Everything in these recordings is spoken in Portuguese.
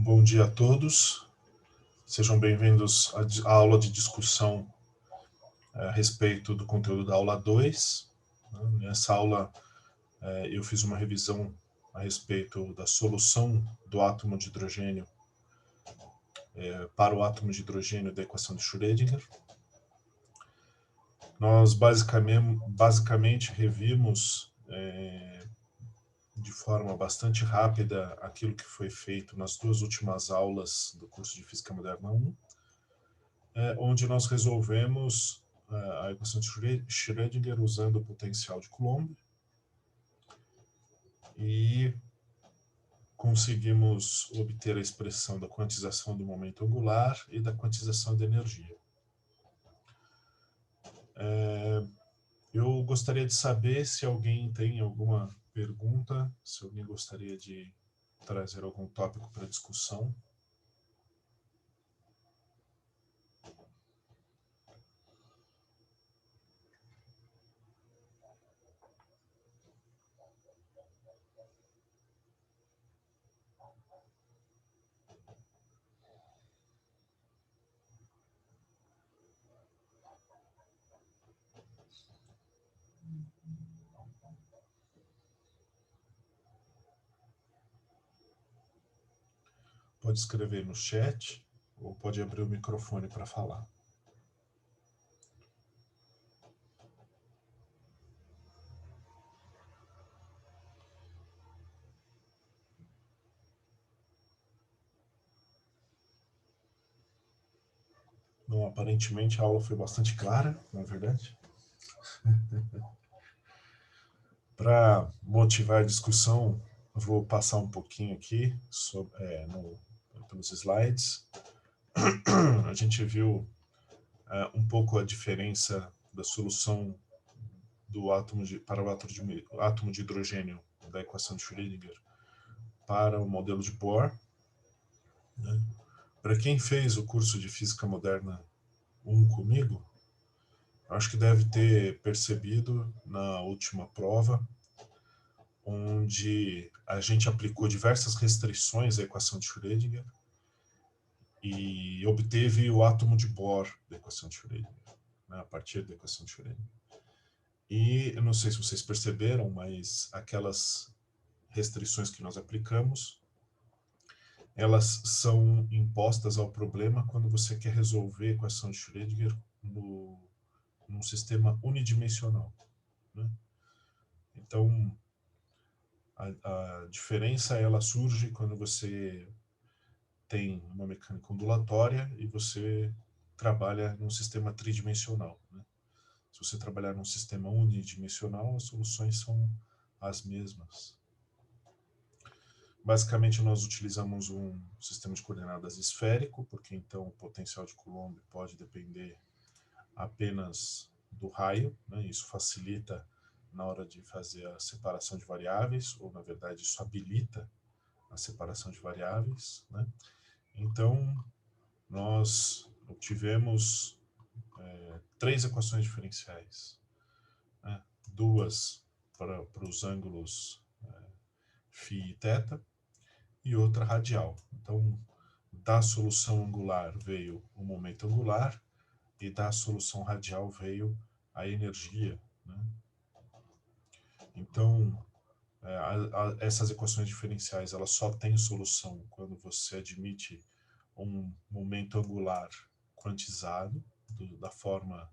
Bom dia a todos, sejam bem-vindos à aula de discussão a respeito do conteúdo da aula 2. Nessa aula eu fiz uma revisão a respeito da solução do átomo de hidrogênio para o átomo de hidrogênio da equação de Schrödinger. Nós basicamente revimos de forma bastante rápida aquilo que foi feito nas duas últimas aulas do curso de Física Moderna 1, onde nós resolvemos a equação de Schrödinger usando o potencial de Coulomb e conseguimos obter a expressão da quantização do momento angular e da quantização da energia. Eu gostaria de saber se alguém tem alguma pergunta, se alguém gostaria de trazer algum tópico para discussão. Pode escrever no chat ou pode abrir o microfone para falar. Bom, aparentemente a aula foi bastante clara, não é verdade? Para motivar a discussão, eu vou passar um pouquinho aqui pelos slides. A gente viu um pouco a diferença da solução do para o átomo de hidrogênio da equação de Schrödinger para o modelo de Bohr. Né? Para quem fez o curso de Física Moderna 1 comigo, acho que deve ter percebido na última prova, onde a gente aplicou diversas restrições à equação de Schrödinger e obteve o átomo de Bohr da equação de Schrödinger, né, a partir da equação de Schrödinger. E eu não sei se vocês perceberam, mas aquelas restrições que nós aplicamos, elas são impostas ao problema quando você quer resolver a equação de Schrödinger num sistema unidimensional, né? Então, a diferença ela surge quando você tem uma mecânica ondulatória e você trabalha num sistema tridimensional, né? Se você trabalhar num sistema unidimensional, as soluções são as mesmas. Basicamente, nós utilizamos um sistema de coordenadas esférico, porque então o potencial de Coulomb pode depender apenas do raio, né? Isso facilita na hora de fazer a separação de variáveis, ou na verdade isso habilita a separação de variáveis, né? Então, nós obtivemos três equações diferenciais, né? Duas para os ângulos φ e θ, e outra radial. Então, da solução angular veio o momento angular, e da solução radial veio a energia, né? Então, essas equações diferenciais elas só têm solução quando você admite um momento angular quantizado, da forma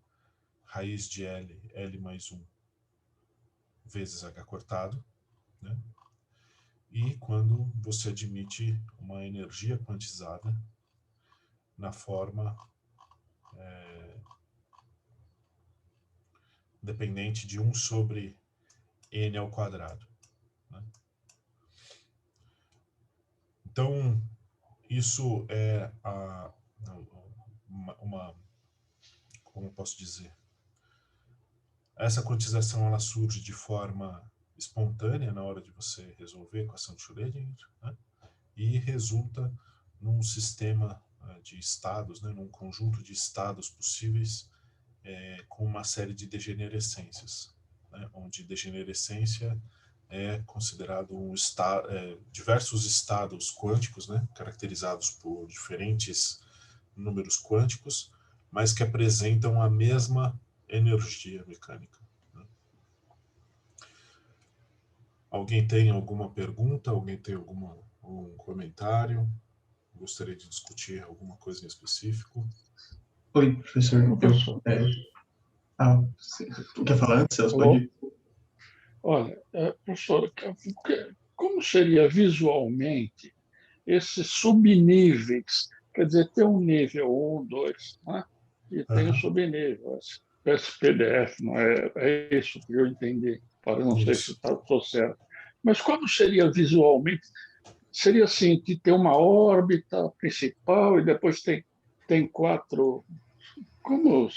raiz de L mais 1 vezes h cortado, né? E quando você admite uma energia quantizada na forma dependente de 1 sobre n ao quadrado, né? Então, isso é como eu posso dizer? Essa quantização ela surge de forma espontânea na hora de você resolver a equação de Schrödinger, né? E resulta num sistema de estados, né? Num conjunto de estados possíveis com uma série de degenerescências, né? Onde degenerescência é considerado diversos estados quânticos, né, caracterizados por diferentes números quânticos, mas que apresentam a mesma energia mecânica. Né? Alguém tem alguma pergunta? Alguém tem algum comentário? Gostaria de discutir alguma coisa em específico? Oi, professor. Você quer falar antes? Você pode... Olha, professor, como seria visualmente esses subníveis? Quer dizer, tem um nível 1, 2, né? E tem o subnível. Esse PDF, não é? É isso que eu entendi. Para não sei se estou certo. Mas como seria visualmente? Seria assim, de ter uma órbita principal e depois tem 4. Como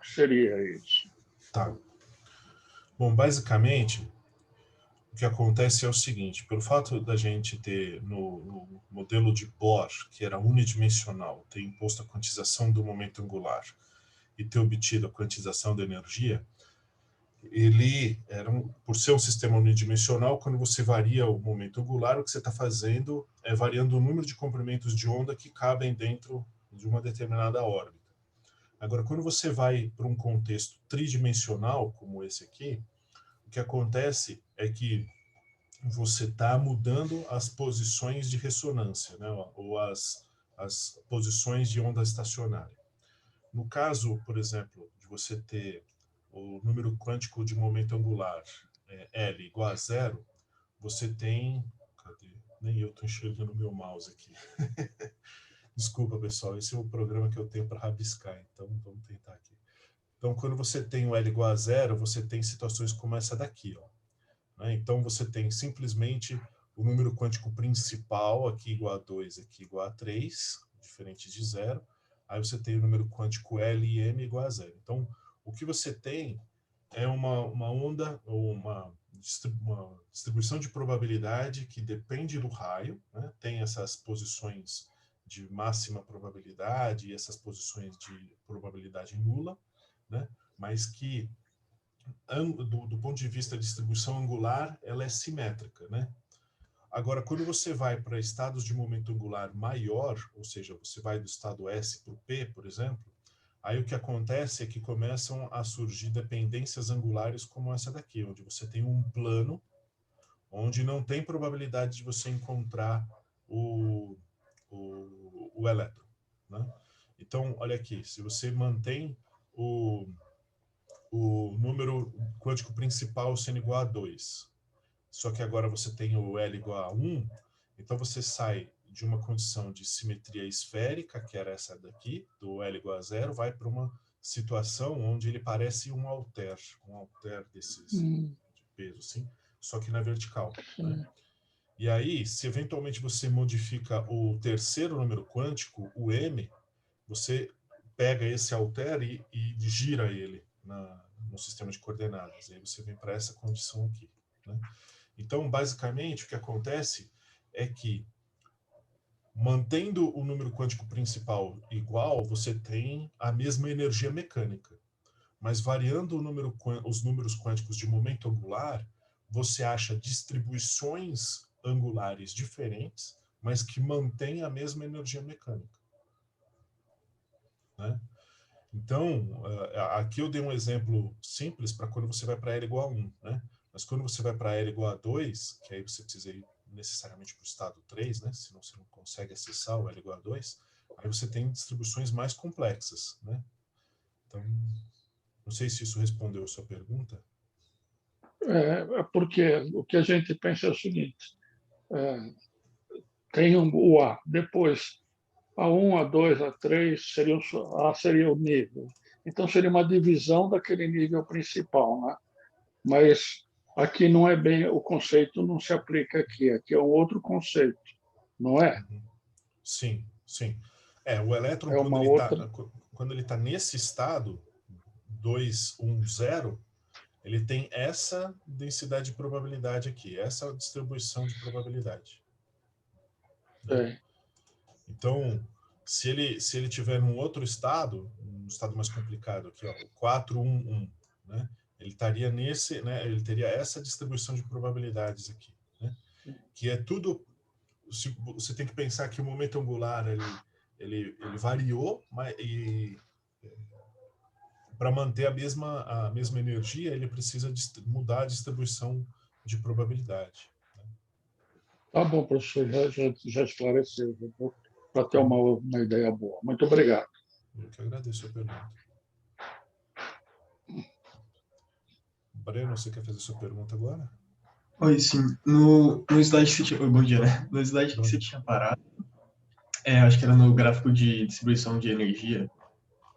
seria isso? Tá. Bom, basicamente, o que acontece é o seguinte, pelo fato da gente ter no modelo de Bohr, que era unidimensional, ter imposto a quantização do momento angular e ter obtido a quantização da energia, ele era por ser um sistema unidimensional, quando você varia o momento angular, o que você está fazendo é variando o número de comprimentos de onda que cabem dentro de uma determinada órbita. Agora, quando você vai para um contexto tridimensional, como esse aqui, o que acontece é que você está mudando as posições de ressonância, né? Ou as posições de onda estacionária. No caso, por exemplo, de você ter o número quântico de momento angular L igual a 0, você tem... Cadê? Nem eu estou enxergando o meu mouse aqui. Desculpa, pessoal, esse é o programa que eu tenho para rabiscar, então vamos tentar aqui. Então, quando você tem o L igual a 0, você tem situações como essa daqui, ó. Né? Então, você tem simplesmente o número quântico principal, aqui igual a 2, aqui igual a 3, diferente de 0. Aí você tem o número quântico L e M igual a 0. Então, o que você tem é uma onda, ou uma distribuição de probabilidade que depende do raio, né? Tem essas posições de máxima probabilidade e essas posições de probabilidade nula, né? Mas que do ponto de vista de distribuição angular, ela é simétrica, né? Agora, quando você vai para estados de momento angular maior, ou seja, você vai do estado S para o P, por exemplo, aí o que acontece é que começam a surgir dependências angulares como essa daqui, onde você tem um plano onde não tem probabilidade de você encontrar o elétron, né? Então, olha aqui, se você mantém o número quântico principal sendo igual a 2, só que agora você tem o L igual a 1, então você sai de uma condição de simetria esférica, que era essa daqui, do L igual a 0, vai para uma situação onde ele parece um alter desses de peso, assim, só que na vertical. Né? E aí, se eventualmente você modifica o terceiro número quântico, o M, você pega esse alter e gira ele no sistema de coordenadas. E aí você vem para essa condição aqui. Né? Então, basicamente, o que acontece é que, mantendo o número quântico principal igual, você tem a mesma energia mecânica. Mas variando os números quânticos de momento angular, você acha distribuições angulares diferentes, mas que mantêm a mesma energia mecânica. Né? Então, aqui eu dei um exemplo simples para quando você vai para L igual a 1, né? Mas quando você vai para L igual a 2, que aí você precisa ir necessariamente para o estado 3, né? Senão você não consegue acessar o L igual a 2, aí você tem distribuições mais complexas, né? Então, não sei se isso respondeu a sua pergunta. Porque o que a gente pensa é o seguinte, tem o A, depois A1, A2, A3 seria o nível. Então, seria uma divisão daquele nível principal, né? Mas aqui não é bem, o conceito não se aplica aqui é um outro conceito, não é? Uhum. Sim, sim. O elétron, É uma outra... quando ele tá nesse estado, 2, 1, 0, ele tem essa densidade de probabilidade aqui, essa distribuição de probabilidade. Né? Então, se ele tiver num outro estado, um estado mais complicado aqui, ó, o 4, 1, 1, né? ele estaria nesse, né, ele teria essa distribuição de probabilidades aqui, né, que é tudo, você tem que pensar que o momento angular ele variou, mas para manter a mesma energia, ele precisa mudar a distribuição de probabilidade. Tá bom, professor, já esclareceu, para ter uma ideia boa. Muito obrigado. Eu que agradeço a pergunta. Breno, você quer fazer sua pergunta agora? Oi, sim. No slide que você tinha... Bom dia, né? No slide que você tinha parado, acho que era no gráfico de distribuição de energia,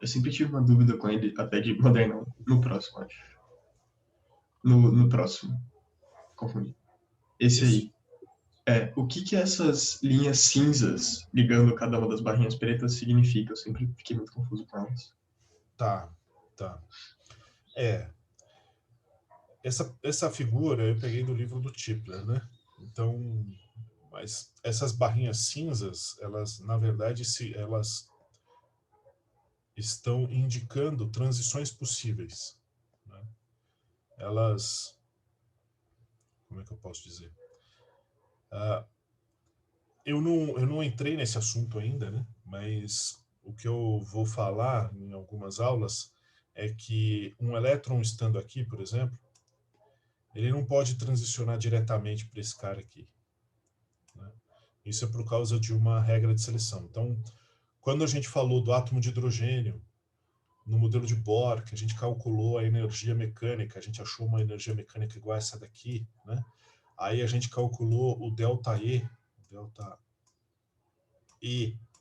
eu sempre tive uma dúvida com ele, até de moderno, no próximo, acho. No próximo. Confundi. Esse aí. O que essas linhas cinzas ligando cada uma das barrinhas pretas significa? Eu sempre fiquei muito confuso com elas. Tá. Essa figura eu peguei do livro do Tipler, né? Então, mas essas barrinhas cinzas, elas, na verdade, elas estão indicando transições possíveis, né? Elas, como é que eu posso dizer? Eu não entrei nesse assunto ainda, né? Mas o que eu vou falar em algumas aulas é que um elétron estando aqui, por exemplo, ele não pode transicionar diretamente para esse cara aqui, né? Isso é por causa de uma regra de seleção. Então, quando a gente falou do átomo de hidrogênio, no modelo de Bohr, que a gente calculou a energia mecânica, a gente achou uma energia mecânica igual a essa daqui, né? Aí a gente calculou o delta E,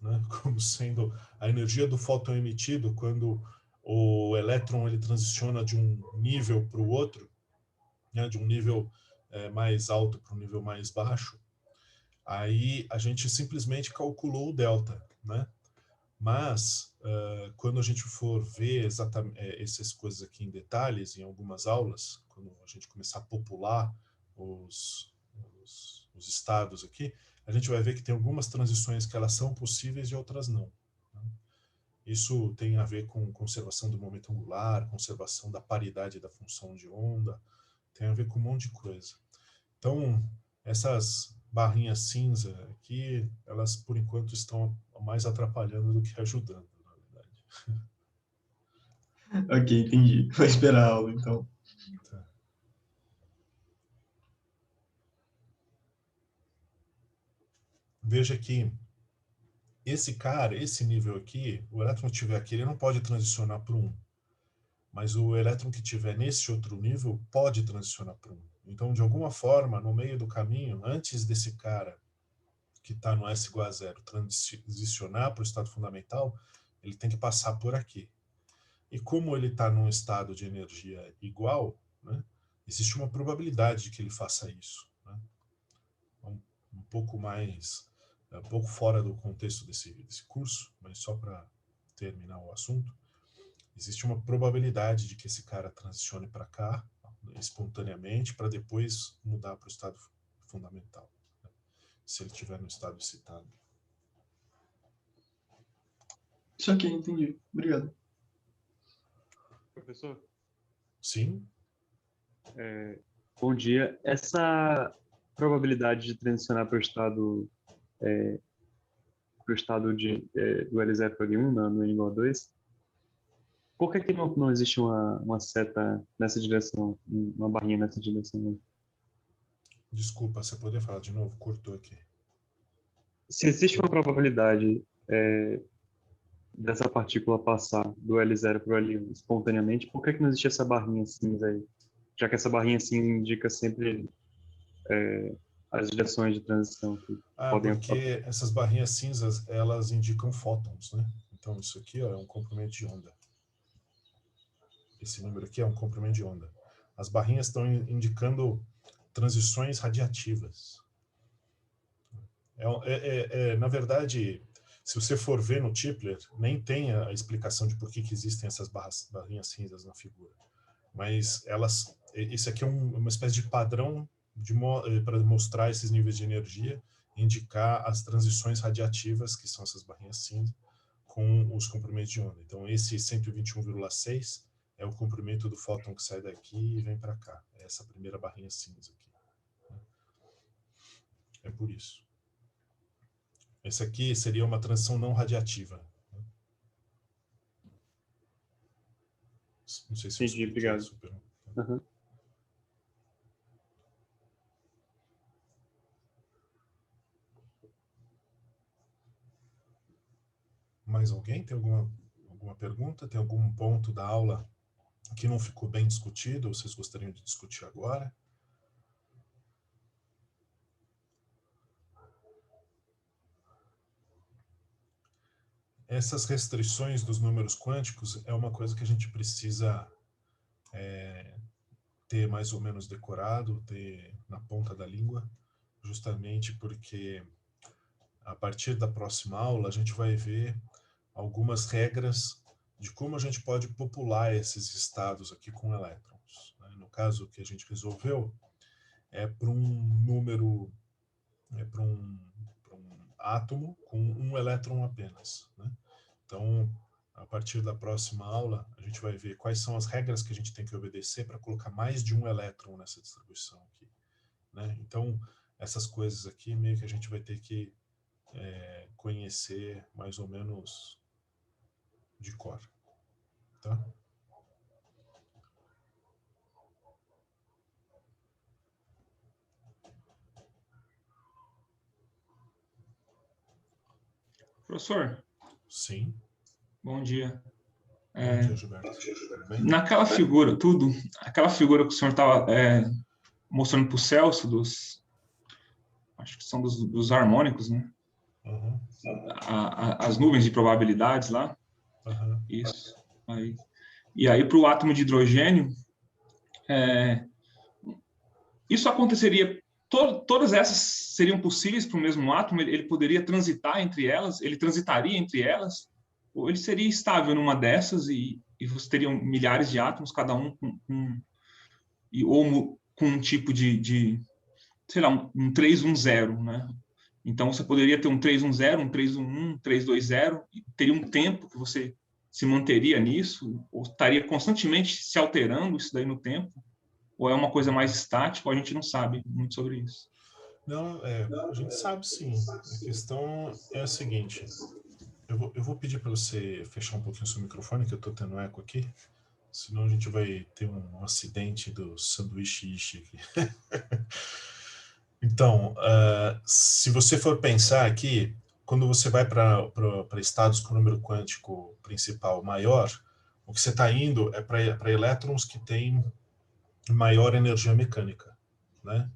né? Como sendo a energia do fóton emitido quando o elétron ele transiciona de um nível para o outro, né? De um nível mais alto para um nível mais baixo. Aí a gente simplesmente calculou o delta, né? Mas, quando a gente for ver exatamente essas coisas aqui em detalhes, em algumas aulas, quando a gente começar a popular os estados aqui, a gente vai ver que tem algumas transições que elas são possíveis e outras não, né? Isso tem a ver com conservação do momento angular, conservação da paridade da função de onda, tem a ver com um monte de coisa. Então, essas barrinhas cinza aqui, elas por enquanto estão mais atrapalhando do que ajudando, na verdade. Ok, entendi. Vou esperar a aula, então. Tá. Veja que esse nível aqui, o elétron que estiver aqui, ele não pode transicionar para um. Mas o elétron que estiver nesse outro nível pode transicionar para um. Então, de alguma forma, no meio do caminho, antes desse cara que está no S igual a zero transicionar para o estado fundamental, ele tem que passar por aqui. E como ele está num estado de energia igual, né, existe uma probabilidade de que ele faça isso, né? Um pouco mais, um pouco fora do contexto desse curso, mas só para terminar o assunto, existe uma probabilidade de que esse cara transicione para cá, espontaneamente, para depois mudar para o estado fundamental, né, se ele estiver no estado excitado. Isso aqui, entendi. Obrigado. Professor? Sim? Bom dia. Essa probabilidade de transicionar para o estado do L0 para L1, no N igual a 2, por que não existe uma seta nessa direção, uma barrinha nessa direção? Desculpa, você poderia falar de novo? Cortou aqui. Se existe uma probabilidade dessa partícula passar do L0 para o L1 espontaneamente, por que não existe essa barrinha cinza aí? Já que essa barrinha cinza indica sempre as direções de transição que podem... Porque essas barrinhas cinzas, elas indicam fótons, né? Então, isso aqui, ó, é um comprimento de onda. Esse número aqui é um comprimento de onda. As barrinhas estão indicando transições radiativas. Na verdade, se você for ver no Tipler, nem tem a explicação de por que existem essas barrinhas cinzas na figura. Mas esse aqui é uma espécie de padrão para mostrar esses níveis de energia, indicar as transições radiativas, que são essas barrinhas cinza, com os comprimentos de onda. Então, esse 121,6 é o comprimento do fóton que sai daqui e vem para cá. É essa primeira barrinha cinza aqui. É por isso. Esse aqui seria uma transição não radiativa. Não sei se eu Entendi, obrigado. super. Uhum. Mais alguém? Tem alguma pergunta? Tem algum ponto da aula que não ficou bem discutido, ou vocês gostariam de discutir agora? Essas restrições dos números quânticos é uma coisa que a gente precisa ter mais ou menos decorado, ter na ponta da língua, justamente porque a partir da próxima aula a gente vai ver algumas regras de como a gente pode popular esses estados aqui com elétrons. No caso que a gente resolveu, é para um número, para um átomo com um elétron apenas. Então, a partir da próxima aula, a gente vai ver quais são as regras que a gente tem que obedecer para colocar mais de um elétron nessa distribuição aqui. Então, essas coisas aqui meio que a gente vai ter que conhecer mais ou menos de cor. Tá? Professor. Sim. Bom dia. Bom dia, Gilberto. Tudo bem? Naquela figura, aquela figura que o senhor estava mostrando para o Celso, acho que são dos harmônicos, né? Uhum. As nuvens de probabilidades lá. Uhum. Isso. Aí. E aí, para o átomo de hidrogênio, isso aconteceria, todas essas seriam possíveis para o mesmo átomo? Ele poderia transitar entre elas? Ele transitaria entre elas? Ou ele seria estável numa dessas e você teria milhares de átomos, cada um ou com um tipo de sei lá, um 310, né? Então, você poderia ter um 310, um 311, um 320, e teria um tempo que você se manteria nisso, ou estaria constantemente se alterando isso daí no tempo, ou é uma coisa mais estática, ou a gente não sabe muito sobre isso. Não, a gente sabe sim. A questão é a seguinte, eu vou pedir para você fechar um pouquinho o seu microfone, que eu estou tendo eco aqui, senão a gente vai ter um acidente do sanduíche ishi aqui. Então, se você for pensar aqui, quando você vai para estados com número quântico principal maior, o que você está indo é para elétrons que têm maior energia mecânica, né?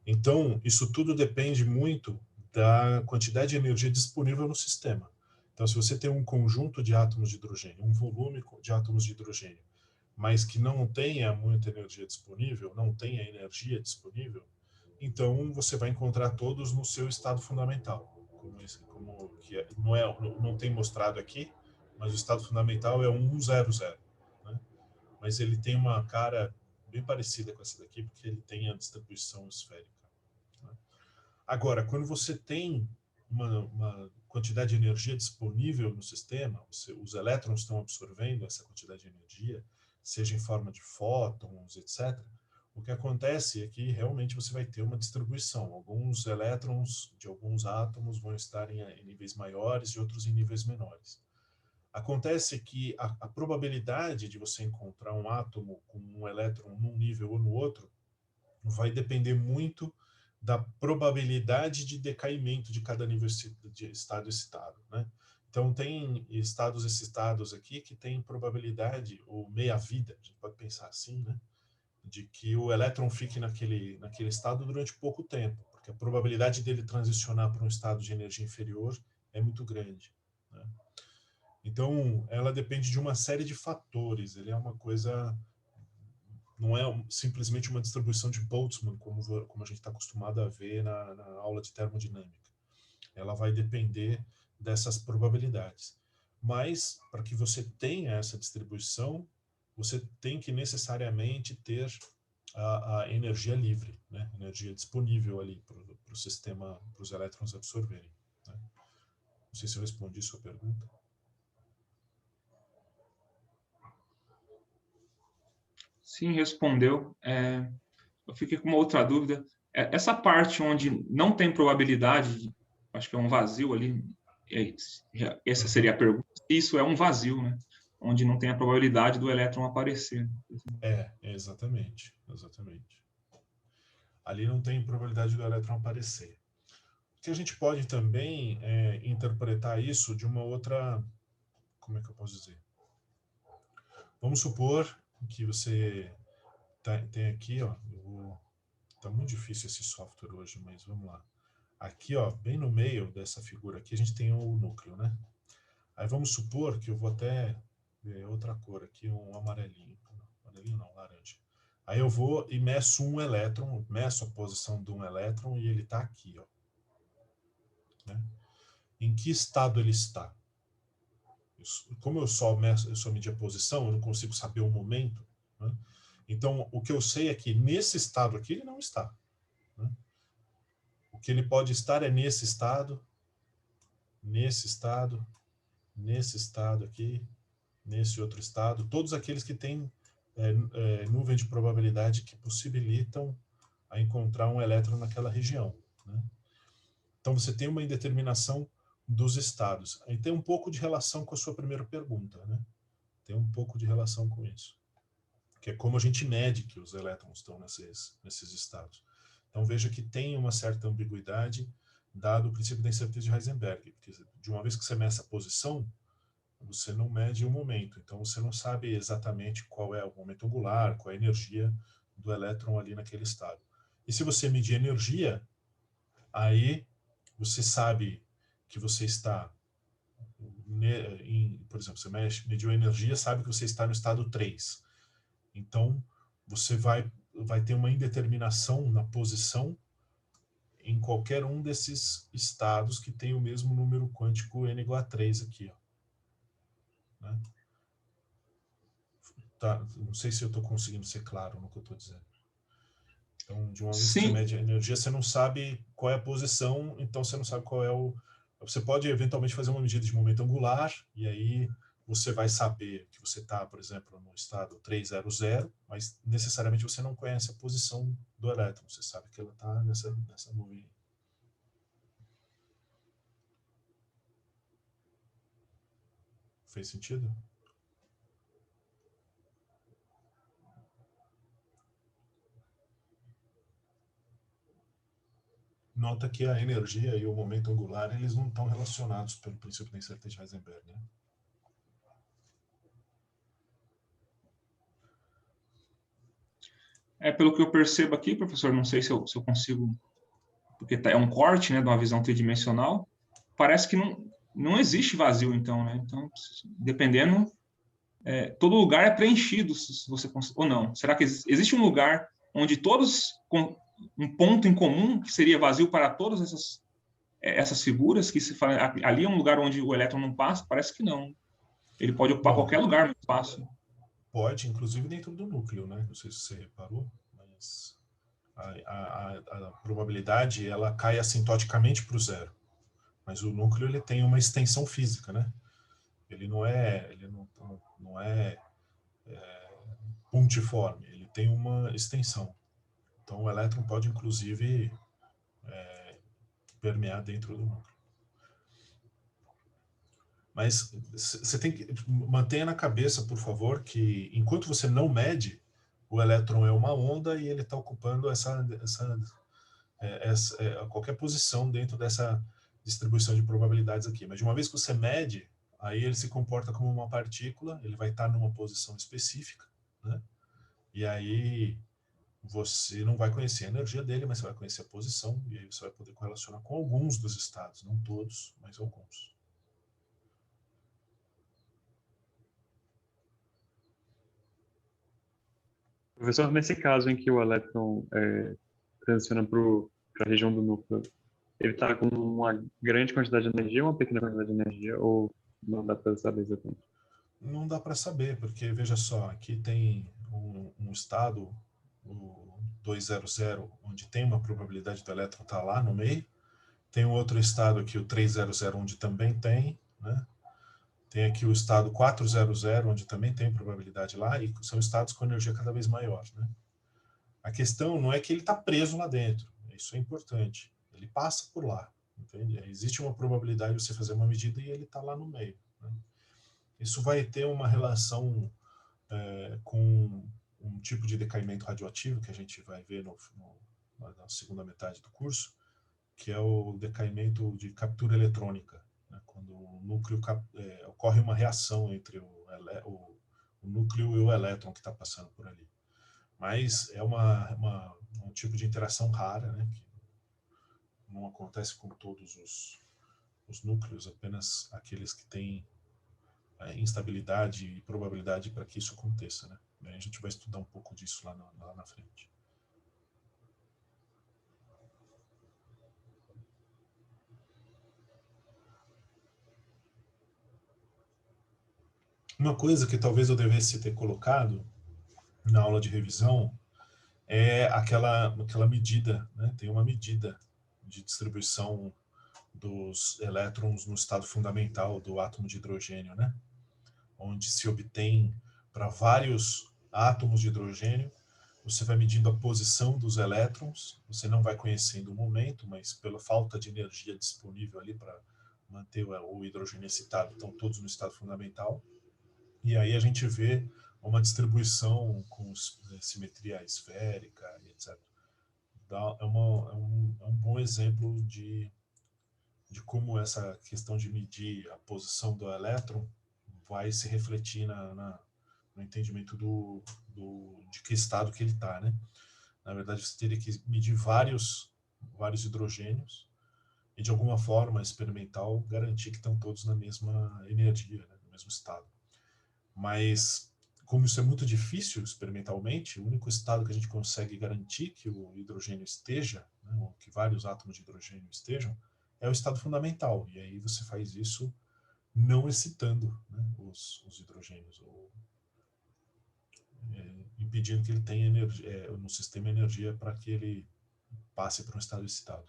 Então, isso tudo depende muito da quantidade de energia disponível no sistema. Então, se você tem um conjunto de átomos de hidrogênio, um volume de átomos de hidrogênio, mas que não tenha muita energia disponível, não tenha energia disponível, então você vai encontrar todos no seu estado fundamental, como que não tem mostrado aqui, mas o estado fundamental é 100, né? Mas ele tem uma cara bem parecida com essa daqui, porque ele tem a distribuição esférica. Né? Agora, quando você tem uma quantidade de energia disponível no sistema, os elétrons estão absorvendo essa quantidade de energia, seja em forma de fótons, etc., o que acontece é que realmente você vai ter uma distribuição. Alguns elétrons de alguns átomos vão estar em níveis maiores e outros em níveis menores. Acontece que a probabilidade de você encontrar um átomo com um elétron num nível ou no outro vai depender muito da probabilidade de decaimento de cada nível de estado excitado, né? Então, tem estados excitados aqui que tem probabilidade, ou meia-vida, a gente pode pensar assim, né? De que o elétron fique naquele estado durante pouco tempo, porque a probabilidade dele transicionar para um estado de energia inferior é muito grande, né? Então, ela depende de uma série de fatores. Ele é uma coisa, não é simplesmente uma distribuição de Boltzmann, como a gente está acostumado a ver na aula de termodinâmica. Ela vai depender dessas probabilidades. Mas, para que você tenha essa distribuição, você tem que necessariamente ter a energia livre, né? Energia disponível ali para o sistema, para os elétrons absorverem, né? Não sei se eu respondi a sua pergunta. Sim, respondeu. Eu fiquei com uma outra dúvida. Essa parte onde não tem probabilidade, acho que é um vazio ali, essa seria a pergunta. Isso é um vazio, né? Onde não tem a probabilidade do elétron aparecer. Exatamente. Ali não tem probabilidade do elétron aparecer. Que a gente pode também interpretar isso de uma outra... Como é que eu posso dizer? Vamos supor que você tem aqui, ó, tá muito difícil esse software hoje, mas vamos lá. Aqui, ó, bem no meio dessa figura aqui, a gente tem o núcleo, né? Aí vamos supor que eu vou até ver outra cor aqui, um amarelinho. Amarelinho não, laranja. Aí eu vou e meço um elétron, meço a posição de um elétron e ele está aqui, ó. Né? Em que estado ele está? Como eu só medi a posição, eu não consigo saber o momento, né? Então, o que eu sei é que nesse estado aqui ele não está. Né? O que ele pode estar é nesse estado aqui, nesse outro estado, todos aqueles que têm nuvem de probabilidade que possibilitam a encontrar um elétron naquela região. Né? Então, você tem uma indeterminação dos estados. Aí tem um pouco de relação com a sua primeira pergunta, né? Tem um pouco de relação com isso. Que é como a gente mede que os elétrons estão nesses estados. Então, veja que tem uma certa ambiguidade, dado o princípio da incerteza de Heisenberg. Porque de uma vez que você meça a posição, você não mede o momento. Então, você não sabe exatamente qual é o momento angular, qual é a energia do elétron ali naquele estado. E se você medir energia, aí você sabe que você está... por exemplo, você mediu a energia, sabe que você está no estado 3. Então, você vai ter uma indeterminação na posição em qualquer um desses estados que tem o mesmo número quântico n igual a 3 aqui. Ó. Né? Tá, não sei se eu estou conseguindo ser claro no que eu estou dizendo. Então, de uma vez que você mede a energia, você não sabe qual é a posição, então você não sabe qual é o... Você pode, eventualmente, fazer uma medida de momento angular, e aí você vai saber que você está, por exemplo, no estado 300, mas necessariamente você não conhece a posição do elétron, você sabe que ela está nessa nuvem. Fez sentido? Nota que a energia e o momento angular, eles não estão relacionados pelo princípio da incerteza de Heisenberg, né? Pelo que eu percebo aqui, professor, não sei se eu consigo, porque é um corte, né, de uma visão tridimensional, parece que não existe vazio, então, né? Então, dependendo, todo lugar é preenchido, se você ou não. Será que existe um lugar onde todos, com um ponto em comum, que seria vazio para todas essas figuras, que se fala, ali é um lugar onde o elétron não passa? Parece que não. Ele pode ocupar qualquer lugar no espaço. Pode, inclusive dentro do núcleo, né? Não sei se você reparou, mas a probabilidade ela cai assintoticamente para o zero. Mas o núcleo ele tem uma extensão física, né? Ele não é pontiforme, ele tem uma extensão. Então o elétron pode inclusive permear dentro do núcleo. Mas você tem que mantenha na cabeça, por favor, que enquanto você não mede, o elétron é uma onda e ele está ocupando qualquer posição dentro dessa distribuição de probabilidades aqui. Mas de uma vez que você mede, aí ele se comporta como uma partícula, ele vai estar numa posição específica, né? E aí você não vai conhecer a energia dele, mas você vai conhecer a posição, e aí você vai poder correlacionar com alguns dos estados, não todos, mas alguns. Professor, nesse caso em que o elétron transiciona para a região do núcleo, ele está com uma grande quantidade de energia ou uma pequena quantidade de energia, ou não dá para saber exatamente? Não dá para saber, porque, veja só, aqui tem um estado, o 200, onde tem uma probabilidade do elétron estar lá no meio, tem um outro estado aqui, o 300, onde também tem, né? Tem aqui o estado 400, onde também tem probabilidade lá, e são estados com energia cada vez maior, né? A questão não é que ele está preso lá dentro, isso é importante. Ele passa por lá, entende? Existe uma probabilidade de você fazer uma medida e ele está lá no meio, né? Isso vai ter uma relação com um tipo de decaimento radioativo que a gente vai ver na segunda metade do curso, que é o decaimento de captura eletrônica, né? Quando o núcleo ocorre uma reação entre o núcleo e o elétron que está passando por ali. Mas é um tipo de interação rara, né? Que não acontece com todos os núcleos, apenas aqueles que têm instabilidade e probabilidade para que isso aconteça, né? A gente vai estudar um pouco disso lá na frente. Uma coisa que talvez eu devesse ter colocado na aula de revisão é aquela medida, né? Tem uma medida de distribuição dos elétrons no estado fundamental do átomo de hidrogênio, né? Onde se obtém para vários átomos de hidrogênio, você vai medindo a posição dos elétrons, você não vai conhecendo o momento, mas pela falta de energia disponível ali para manter o hidrogênio excitado, estão todos no estado fundamental. E aí a gente vê uma distribuição com simetria esférica, etc. É um bom exemplo de como essa questão de medir a posição do elétron vai se refletir no entendimento de que estado que ele está, né? Na verdade, você teria que medir vários hidrogênios e, de alguma forma experimental, garantir que estão todos na mesma energia, né? No mesmo estado. Mas, como isso é muito difícil experimentalmente, o único estado que a gente consegue garantir que o hidrogênio esteja, né, ou que vários átomos de hidrogênio estejam, é o estado fundamental. E aí você faz isso não excitando, né, os hidrogênios, ou impedindo que ele tenha energia, no sistema energia para que ele passe para um estado excitado.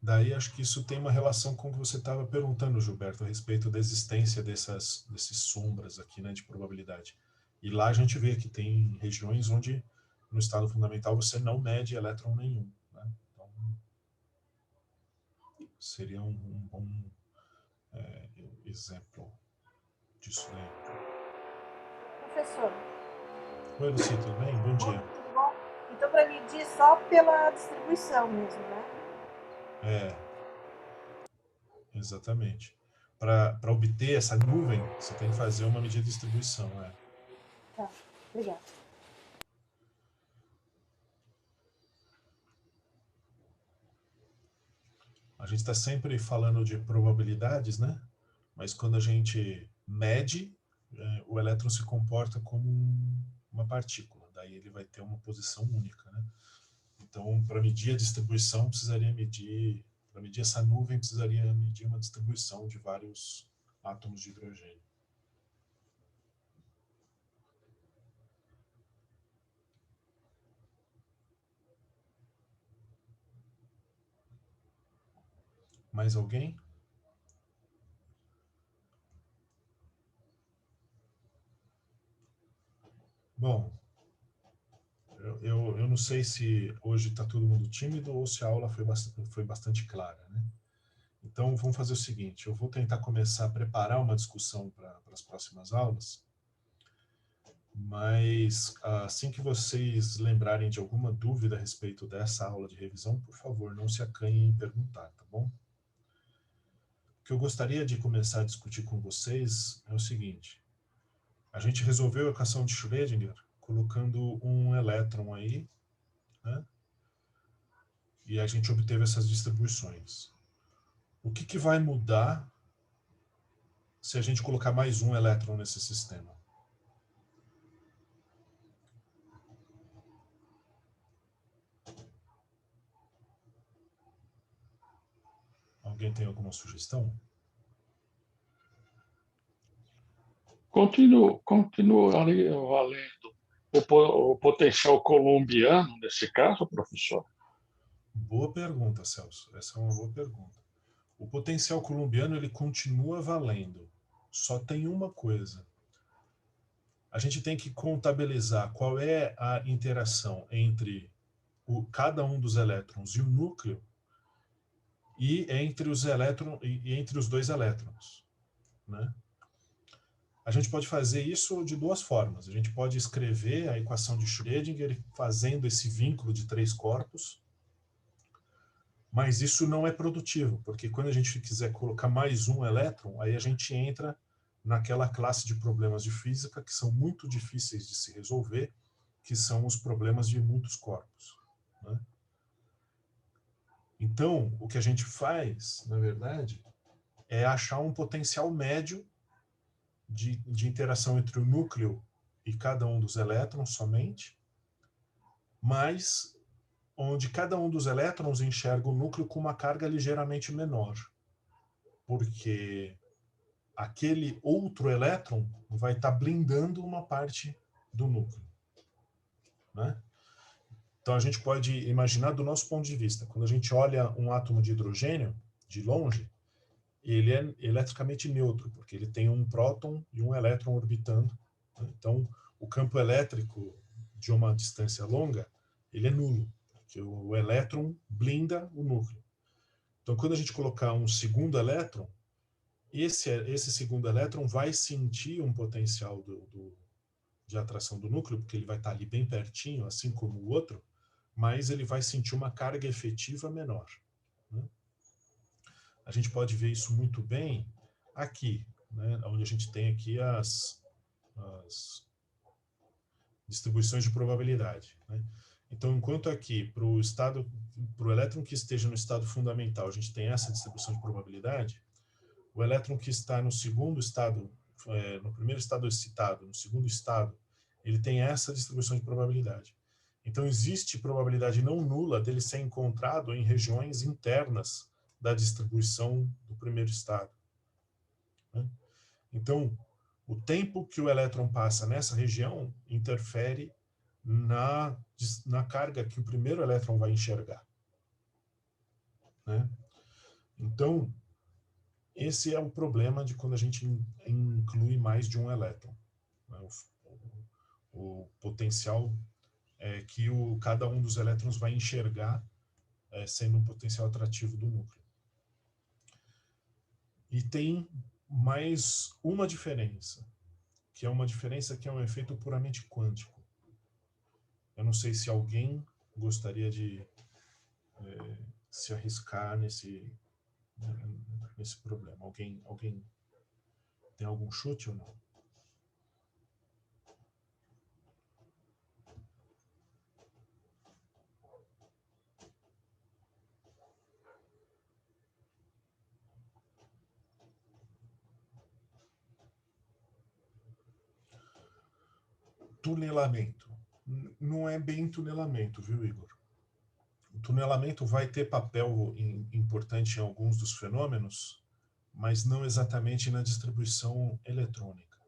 Daí acho que isso tem uma relação com o que você estava perguntando, Gilberto, a respeito da existência desses sombras aqui, né, de probabilidade. E lá a gente vê que tem regiões onde no estado fundamental você não mede elétron nenhum, né? Então seria um bom exemplo disso daí. Professor. Oi, Lucia, tudo bem? Bom dia. Tudo bom? Então, para medir só pela distribuição mesmo, né? Exatamente. Para obter essa nuvem, você tem que fazer uma medida de distribuição. Tá, obrigada. A gente está sempre falando de probabilidades, né? Mas quando a gente mede, o elétron se comporta como uma partícula. Daí ele vai ter uma posição única, né? Então, para medir a distribuição, para medir essa nuvem, precisaria medir uma distribuição de vários átomos de hidrogênio. Mais alguém? Bom, eu não sei se hoje está todo mundo tímido ou se a aula foi bastante clara, né? Então, vamos fazer o seguinte, eu vou tentar começar a preparar uma discussão para as próximas aulas, mas assim que vocês lembrarem de alguma dúvida a respeito dessa aula de revisão, por favor, não se acanhem em perguntar, tá bom? O que eu gostaria de começar a discutir com vocês é o seguinte, a gente resolveu a equação de Schrödinger colocando um elétron aí, né? E a gente obteve essas distribuições. O que vai mudar se a gente colocar mais um elétron nesse sistema? Alguém tem alguma sugestão? Continuo valendo o potencial coulombiano nesse caso, professor? Boa pergunta, Celso. Essa é uma boa pergunta. O potencial coulombiano ele continua valendo. Só tem uma coisa. A gente tem que contabilizar qual é a interação entre cada um dos elétrons e o núcleo e entre os elétrons e entre os dois elétrons, né? A gente pode fazer isso de duas formas. A gente pode escrever a equação de Schrödinger fazendo esse vínculo de 3 corpos, mas isso não é produtivo, porque quando a gente quiser colocar mais um elétron, aí a gente entra naquela classe de problemas de física que são muito difíceis de se resolver, que são os problemas de muitos corpos, né? Então, o que a gente faz, na verdade, é achar um potencial médio de interação entre o núcleo e cada um dos elétrons somente, mas onde cada um dos elétrons enxerga o núcleo com uma carga ligeiramente menor, porque aquele outro elétron vai estar blindando uma parte do núcleo, né? Então a gente pode imaginar do nosso ponto de vista, quando a gente olha um átomo de hidrogênio de longe, ele é eletricamente neutro, porque ele tem um próton e um elétron orbitando, né? Então o campo elétrico de uma distância longa, ele é nulo, porque o elétron blinda o núcleo. Então quando a gente colocar um segundo elétron, esse segundo elétron vai sentir um potencial de atração do núcleo, porque ele vai estar ali bem pertinho, assim como o outro, mas ele vai sentir uma carga efetiva menor, né? A gente pode ver isso muito bem aqui, né, onde a gente tem aqui as distribuições de probabilidade, né? Então, enquanto aqui, para o elétron que esteja no estado fundamental, a gente tem essa distribuição de probabilidade, o elétron que está no segundo estado, no primeiro estado excitado, no segundo estado, ele tem essa distribuição de probabilidade. Então, existe probabilidade não nula dele ser encontrado em regiões internas da distribuição do primeiro estado, né? Então, o tempo que o elétron passa nessa região interfere na carga que o primeiro elétron vai enxergar, né? Então, esse é o problema de quando a gente inclui mais de um elétron, né? O potencial que cada um dos elétrons vai enxergar sendo um potencial atrativo do núcleo. E tem mais uma diferença, que é uma diferença que é um efeito puramente quântico. Eu não sei se alguém gostaria de se arriscar nesse problema. Alguém tem algum chute ou não? Tunelamento. Não é bem tunelamento, viu, Igor? O tunelamento vai ter papel importante em alguns dos fenômenos, mas não exatamente na distribuição eletrônica.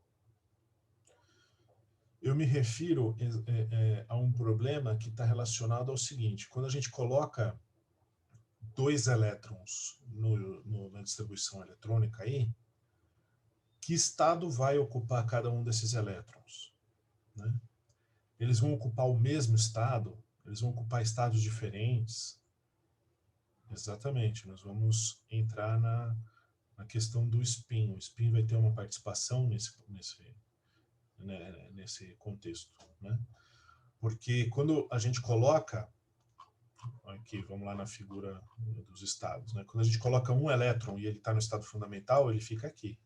Eu me refiro a um problema que está relacionado ao seguinte: quando a gente coloca 2 elétrons na distribuição eletrônica aí, que estado vai ocupar cada um desses elétrons, né? Eles vão ocupar o mesmo estado? Eles vão ocupar estados diferentes? Exatamente, nós vamos entrar na questão do spin. O spin vai ter uma participação nesse contexto, né? Porque quando a gente coloca, aqui, vamos lá na figura dos estados, né? Quando a gente coloca um elétron e ele está no estado fundamental, ele fica aqui.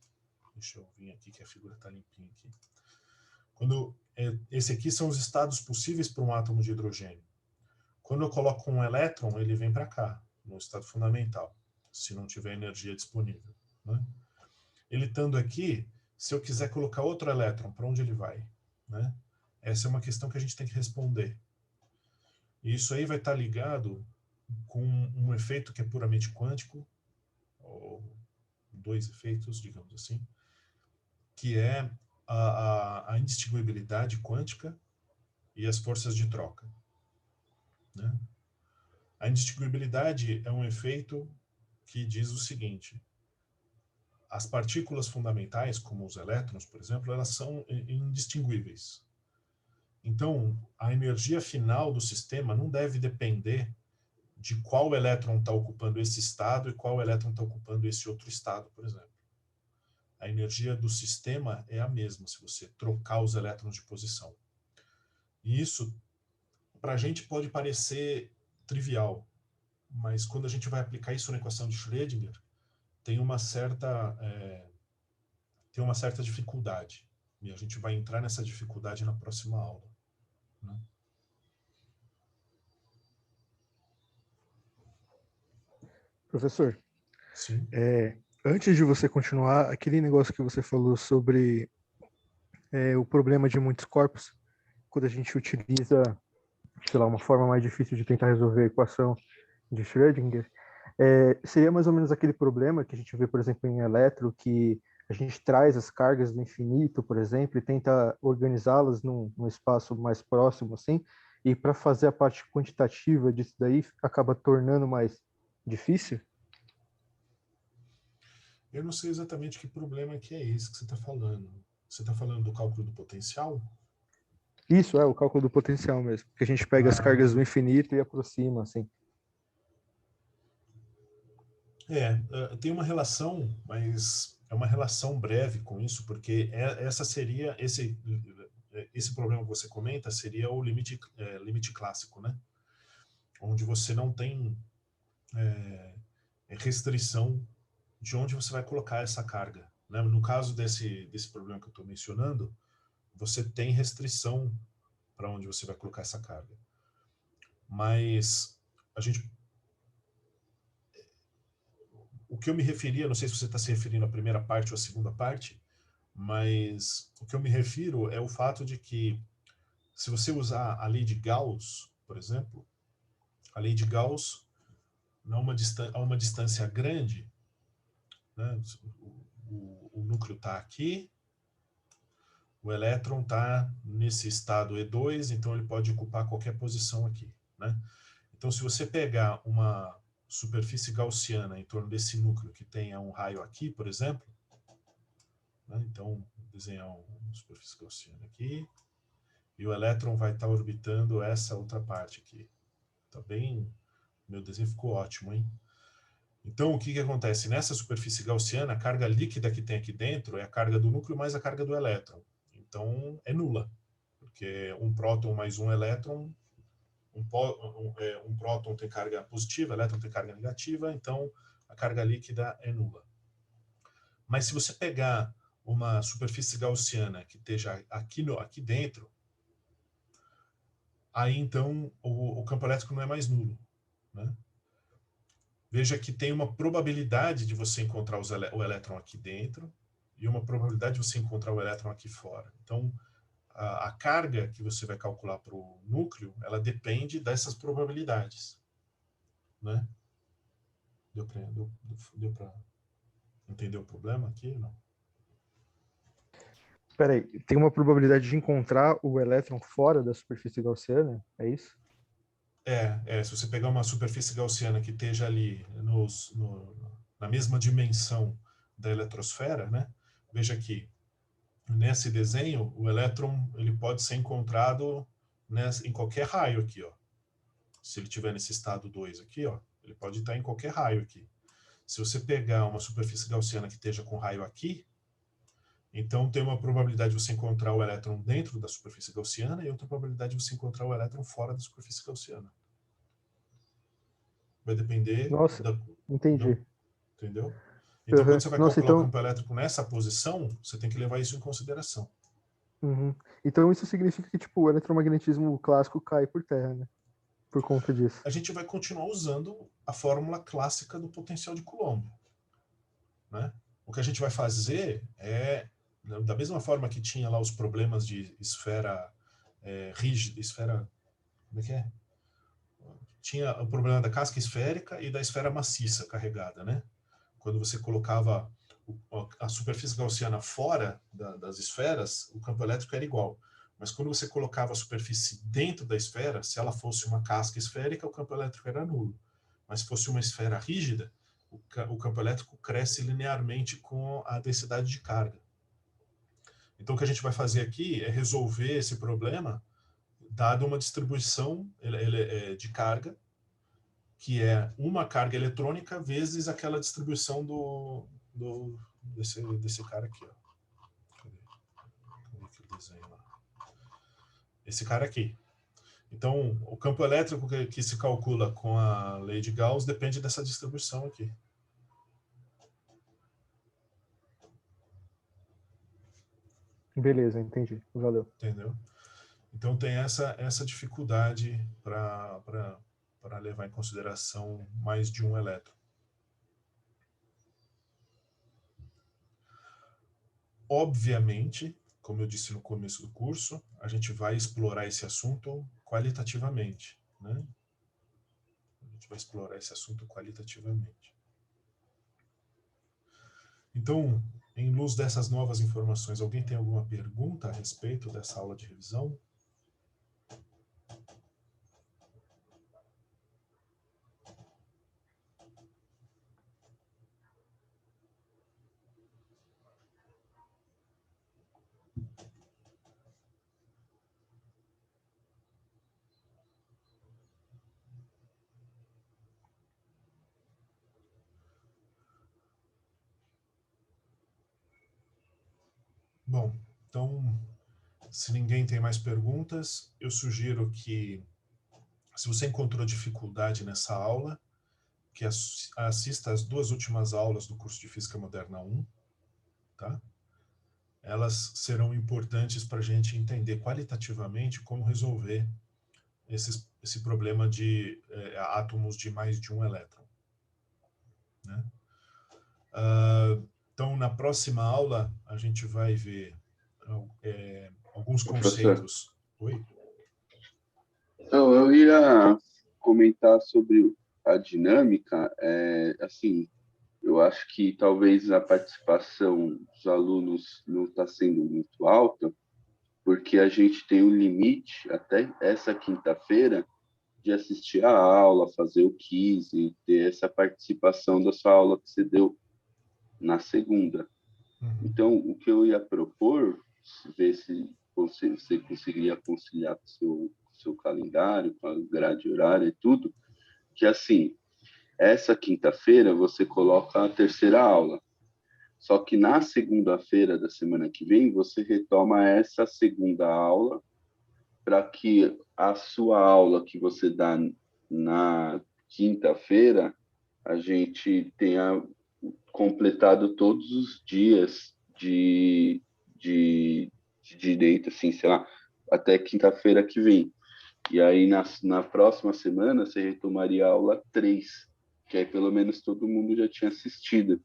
Deixa eu vir aqui que a figura está limpinha aqui. Esse aqui são os estados possíveis para um átomo de hidrogênio. Quando eu coloco um elétron, ele vem para cá, no estado fundamental, se não tiver energia disponível, né? Ele estando aqui, se eu quiser colocar outro elétron, para onde ele vai, né? Essa é uma questão que a gente tem que responder. E isso aí vai estar ligado com um efeito que é puramente quântico, ou 2 efeitos, digamos assim, que é a indistinguibilidade quântica e as forças de troca, né? A indistinguibilidade é um efeito que diz o seguinte: as partículas fundamentais, como os elétrons, por exemplo, elas são indistinguíveis. Então, a energia final do sistema não deve depender de qual elétron está ocupando esse estado e qual elétron está ocupando esse outro estado, por exemplo. A energia do sistema é a mesma, se você trocar os elétrons de posição. E isso, para a gente, pode parecer trivial, mas quando a gente vai aplicar isso na equação de Schrödinger, tem uma certa dificuldade. E a gente vai entrar nessa dificuldade na próxima aula, né? Professor, Sim. Antes de você continuar, aquele negócio que você falou sobre o problema de muitos corpos, quando a gente utiliza, sei lá, uma forma mais difícil de tentar resolver a equação de Schrödinger, seria mais ou menos aquele problema que a gente vê, por exemplo, em elétron, que a gente traz as cargas do infinito, por exemplo, e tenta organizá-las num espaço mais próximo, assim, e para fazer a parte quantitativa disso daí, acaba tornando mais difícil? Eu não sei exatamente que problema que é esse que você está falando. Você está falando do cálculo do potencial? Isso, o cálculo do potencial mesmo. Que a gente pega as cargas do infinito e aproxima, assim. Tem uma relação, mas é uma relação breve com isso, porque essa seria, esse problema que você comenta seria o limite clássico, né? Onde você não tem restrição de onde você vai colocar essa carga, né? No caso desse problema que eu estou mencionando, você tem restrição para onde você vai colocar essa carga. Mas o que eu me referia, não sei se você está se referindo à primeira parte ou à segunda parte, mas o que eu me refiro é o fato de que, se você usar a lei de Gauss, por exemplo, a lei de Gauss, a uma distância grande, né, o núcleo está aqui, o elétron está nesse estado E2, então ele pode ocupar qualquer posição aqui, né? Então, se você pegar uma superfície gaussiana em torno desse núcleo que tenha um raio aqui, por exemplo, né? Então, vou desenhar uma superfície gaussiana aqui, e o elétron vai estar orbitando essa outra parte aqui. Tá bem? Meu desenho ficou ótimo, hein? Então, o que acontece? Nessa superfície gaussiana, a carga líquida que tem aqui dentro é a carga do núcleo mais a carga do elétron. Então, é nula, porque um próton mais um elétron, um próton tem carga positiva, elétron tem carga negativa, então a carga líquida é nula. Mas se você pegar uma superfície gaussiana que esteja aqui dentro, aí então o campo elétrico não é mais nulo, né? Veja que tem uma probabilidade de você encontrar o elétron aqui dentro e uma probabilidade de você encontrar o elétron aqui fora. Então, a carga que você vai calcular para o núcleo, ela depende dessas probabilidades, né? Deu para entender o problema aqui? Não? Espera aí, tem uma probabilidade de encontrar o elétron fora da superfície gaussiana? É isso? Se você pegar uma superfície gaussiana que esteja ali na mesma dimensão da eletrosfera, né? Veja que nesse desenho o elétron ele pode ser encontrado em qualquer raio aqui, ó. Se ele estiver nesse estado 2 aqui, ó, ele pode estar em qualquer raio aqui. Se você pegar uma superfície gaussiana que esteja com raio aqui, então tem uma probabilidade de você encontrar o elétron dentro da superfície gaussiana e outra probabilidade de você encontrar o elétron fora da superfície gaussiana. Vai depender... Nossa, entendi. Não, entendeu? Então, quando você vai calcular o campo elétrico nessa posição, você tem que levar isso em consideração. Uhum. Então, isso significa que o eletromagnetismo clássico cai por terra, né? Por conta disso. A gente vai continuar usando a fórmula clássica do potencial de Coulomb, né? O que a gente vai fazer é, da mesma forma que tinha lá os problemas de esfera rígida, esfera... Como é que é? Tinha o problema da casca esférica e da esfera maciça carregada, né? Quando você colocava a superfície gaussiana fora das esferas, o campo elétrico era igual. Mas quando você colocava a superfície dentro da esfera, se ela fosse uma casca esférica, o campo elétrico era nulo. Mas se fosse uma esfera rígida, o campo elétrico cresce linearmente com a densidade de carga. Então, o que a gente vai fazer aqui é resolver esse problema dado uma distribuição de carga, que é uma carga eletrônica vezes aquela distribuição desse cara aqui. Ó. Cadê aquele desenho lá? Esse cara aqui. Então, o campo elétrico que se calcula com a lei de Gauss depende dessa distribuição aqui. Beleza, entendi. Valeu. Entendeu? Então, tem essa dificuldade para levar em consideração mais de um elétron. Obviamente, como eu disse no começo do curso, a gente vai explorar esse assunto qualitativamente, né? A gente vai explorar esse assunto qualitativamente. Então, em luz dessas novas informações, alguém tem alguma pergunta a respeito dessa aula de revisão? Bom, então, se ninguém tem mais perguntas, eu sugiro que, se você encontrou dificuldade nessa aula, que assista às 2 últimas aulas do curso de Física Moderna 1, tá? Elas serão importantes para a gente entender qualitativamente como resolver esse problema de átomos de mais de um elétron, né? Então, na próxima aula, a gente vai ver alguns conceitos. Oi? Então, eu ia comentar sobre a dinâmica. Assim, eu acho que talvez a participação dos alunos não está sendo muito alta, porque a gente tem um limite até essa quinta-feira de assistir a aula, fazer o quiz e ter essa participação da sua aula que você deu na segunda. Então, o que eu ia propor, ver se você conseguiria conciliar com o seu calendário, com a grade horária e tudo, que assim, essa quinta-feira você coloca a terceira aula. Só que na segunda-feira da semana que vem, você retoma essa segunda aula para que a sua aula que você dá na quinta-feira, a gente tenha completado todos os dias de direito, assim, sei lá, até quinta-feira que vem. E aí, na próxima semana, você retomaria a aula 3, que aí pelo menos todo mundo já tinha assistido.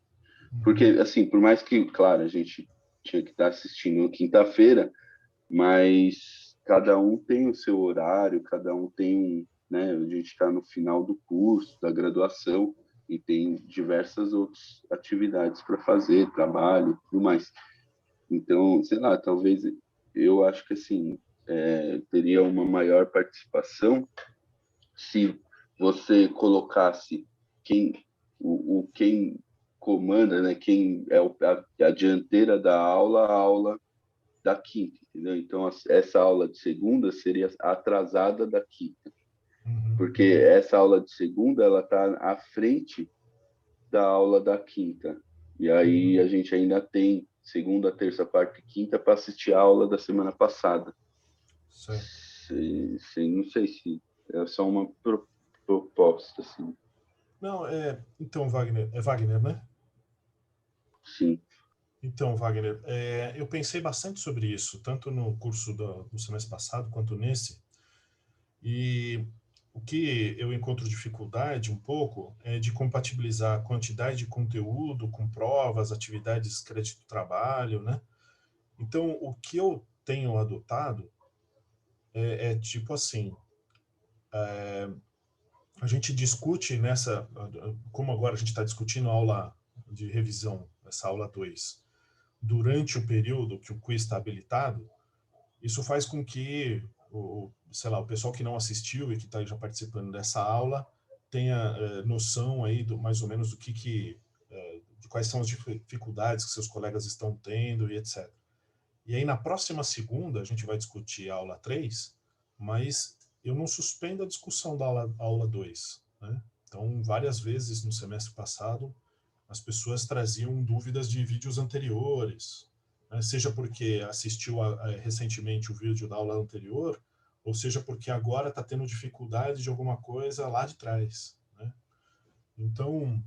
Porque, assim, por mais que, claro, a gente tinha que estar assistindo quinta-feira, mas cada um tem o seu horário, cada um tem, né, a gente está no final do curso, da graduação, e tem diversas outras atividades para fazer, trabalho, tudo mais. Então, sei lá, talvez eu acho que assim teria uma maior participação se você colocasse quem comanda, né? Quem é a dianteira da aula, a aula da quinta, entendeu? Então essa aula de segunda seria atrasada da quinta, porque essa aula de segunda ela está à frente da aula da quinta. E aí a gente ainda tem segunda, terça, quarta e quinta para assistir a aula da semana passada. Não sei se é só uma proposta, assim. Não, então, Wagner, é Wagner, né? Sim. Então, Wagner, eu pensei bastante sobre isso, tanto no curso do semestre passado quanto nesse, e o que eu encontro dificuldade um pouco é de compatibilizar a quantidade de conteúdo com provas, atividades crédito-trabalho, né? Então, o que eu tenho adotado é tipo assim, a gente discute como agora a gente está discutindo a aula de revisão, essa aula 2, durante o período que o quiz está habilitado, Isso faz com que sei lá, o pessoal que não assistiu e que está já participando dessa aula tenha noção aí mais ou menos do de quais são as dificuldades que seus colegas estão tendo e etc. E aí, na próxima segunda, a gente vai discutir a aula 3, mas eu não suspendo a discussão da aula 2, né? Então, várias vezes no semestre passado, as pessoas traziam dúvidas de vídeos anteriores, né? Seja porque assistiu recentemente o vídeo da aula anterior, ou seja porque agora está tendo dificuldade de alguma coisa lá de trás, né? Então,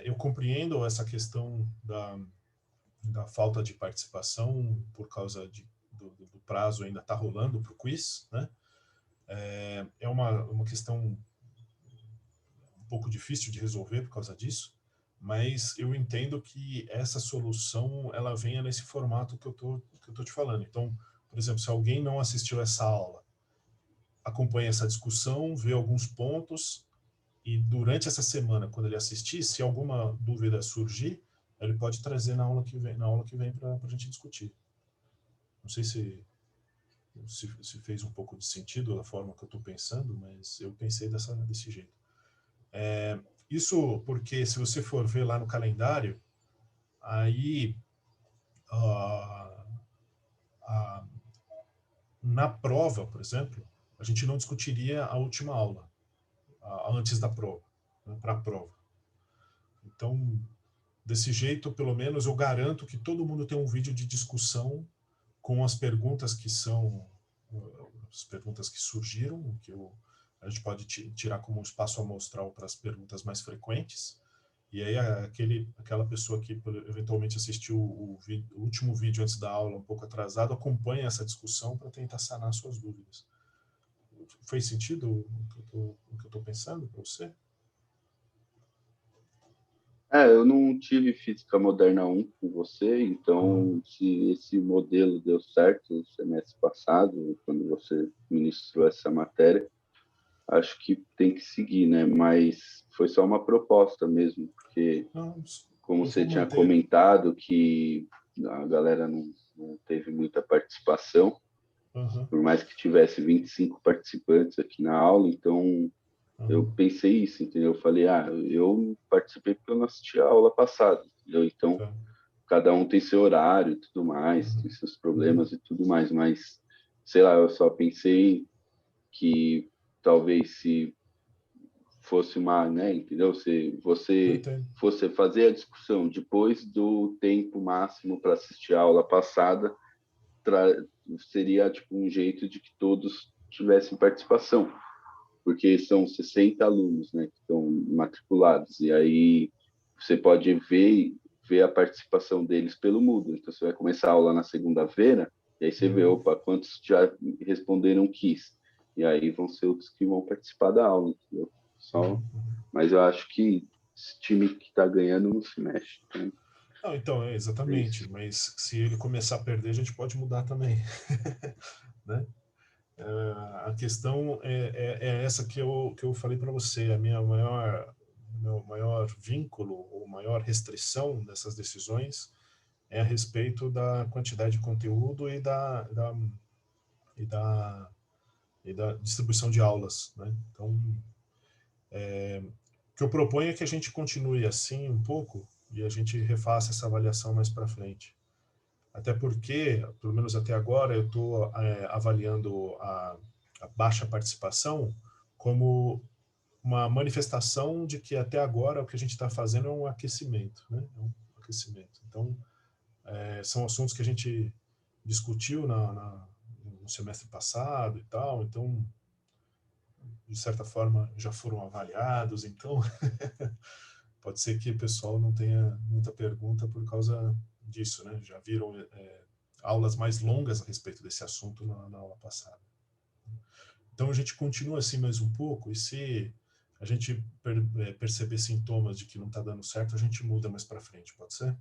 eu compreendo essa questão da falta de participação por causa do prazo ainda está rolando para o quiz, né? É uma questão um pouco difícil de resolver por causa disso, mas eu entendo que essa solução ela venha nesse formato que eu tô te falando. Então, por exemplo, se alguém não assistiu essa aula, acompanha essa discussão, vê alguns pontos e durante essa semana, quando ele assistir, se alguma dúvida surgir, ele pode trazer na aula que vem para a gente discutir. Não sei se fez um pouco de sentido a forma que eu estou pensando, mas eu pensei desse jeito. Isso porque, se você for ver lá no calendário, aí na prova, por exemplo, a gente não discutiria a última aula antes da prova, né, para a prova. Então, desse jeito, pelo menos, eu garanto que todo mundo tem um vídeo de discussão com as perguntas que surgiram, a gente pode tirar como um espaço amostral para as perguntas mais frequentes. E aí aquela pessoa que eventualmente assistiu o último vídeo antes da aula, um pouco atrasado, acompanha essa discussão para tentar sanar suas dúvidas. Fez sentido o que eu estou pensando para você? Eu não tive Física Moderna 1 com você, então se esse modelo deu certo no semestre passado, quando você ministrou essa matéria, acho que tem que seguir, né? Mas foi só uma proposta mesmo, porque como você tinha comentado que a galera não teve muita participação, por mais que tivesse 25 participantes aqui na aula, então eu pensei isso, entendeu? Eu falei, eu participei porque eu não assisti a aula passada, entendeu? Então, cada um tem seu horário e tudo mais, tem seus problemas e tudo mais, mas, sei lá, eu só pensei que talvez se fosse né, entendeu? Se você fosse fazer a discussão depois do tempo máximo para assistir a aula passada, seria tipo um jeito de que todos tivessem participação, porque são 60 alunos, né, que estão matriculados, e aí você pode ver a participação deles pelo Moodle. Então, você vai começar a aula na segunda-feira, e aí você vê, opa, quantos já responderam quis, e aí vão ser outros que vão participar da aula, entendeu? Mas eu acho que esse time que está ganhando não se mexe, né? Não, então, exatamente, mas se ele começar a perder, a gente pode mudar também, né? A questão é essa que eu falei para você. Meu maior vínculo ou maior restrição dessas decisões é a respeito da quantidade de conteúdo e da distribuição de aulas, né? Então, o que eu proponho é que a gente continue assim um pouco e a gente refaça essa avaliação mais para frente. Até porque, pelo menos até agora, eu estou avaliando a baixa participação como uma manifestação de que até agora o que a gente está fazendo é um aquecimento, né? É um aquecimento. Então, são assuntos que a gente discutiu no semestre passado e tal, então, de certa forma, já foram avaliados, então pode ser que o pessoal não tenha muita pergunta por causa disso, né? Já viram aulas mais longas a respeito desse assunto na aula passada. Então, a gente continua assim mais um pouco, e se a gente perceber sintomas de que não está dando certo, a gente muda mais para frente, pode ser?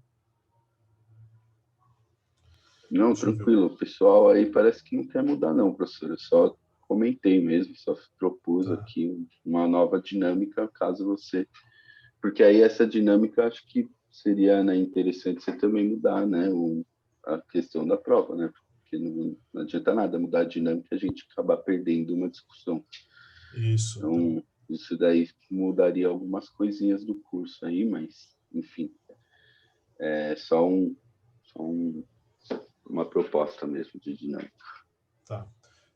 Não, tranquilo. O pessoal aí parece que não quer mudar não, professor. Eu só comentei mesmo, só propus aqui uma nova dinâmica, caso você... Porque aí essa dinâmica, acho que seria, né, interessante você também mudar, né, a questão da prova, né? porque não adianta nada mudar a dinâmica e a gente acabar perdendo uma discussão. Isso. Então, isso daí mudaria algumas coisinhas do curso aí, mas, enfim, é só uma proposta mesmo de dinâmica. Tá.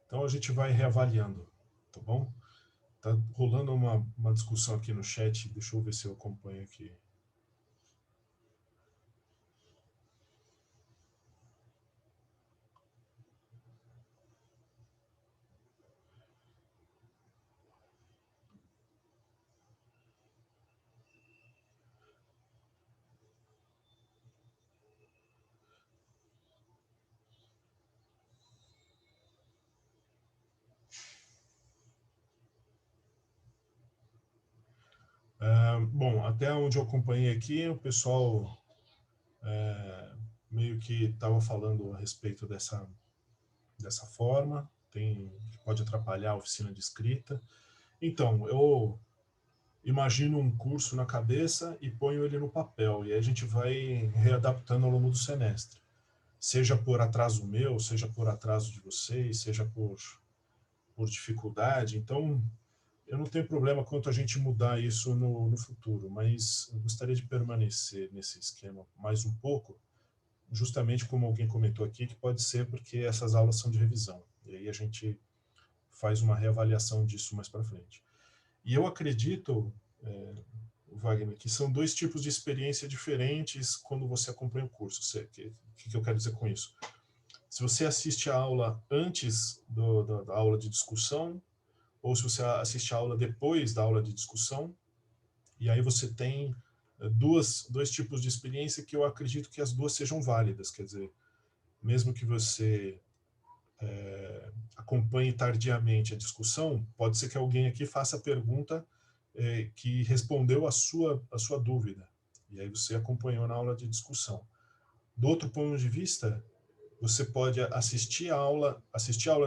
Então a gente vai reavaliando, tá bom? Tá rolando uma discussão aqui no chat, deixa eu ver se eu acompanho aqui. Bom, até onde eu acompanhei aqui, o pessoal meio que estava falando a respeito dessa forma, pode atrapalhar a oficina de escrita. Então, eu imagino um curso na cabeça e ponho ele no papel, e aí a gente vai readaptando ao longo do semestre. Seja por atraso meu, seja por atraso de vocês, seja por dificuldade. Então, eu não tenho problema quanto a gente mudar isso no futuro, mas eu gostaria de permanecer nesse esquema mais um pouco, justamente como alguém comentou aqui, que pode ser porque essas aulas são de revisão. E aí a gente faz uma reavaliação disso mais para frente. E eu acredito, Wagner, que são dois tipos de experiência diferentes quando você acompanha o curso. O que eu quero dizer com isso? Se você assiste a aula antes da aula de discussão, ou se você assiste a aula depois da aula de discussão, e aí você tem dois tipos de experiência que eu acredito que as duas sejam válidas. Quer dizer, mesmo que você acompanhe tardiamente a discussão, pode ser que alguém aqui faça a pergunta que respondeu a sua dúvida, e aí você acompanhou na aula de discussão. Do outro ponto de vista, você pode assistir a aula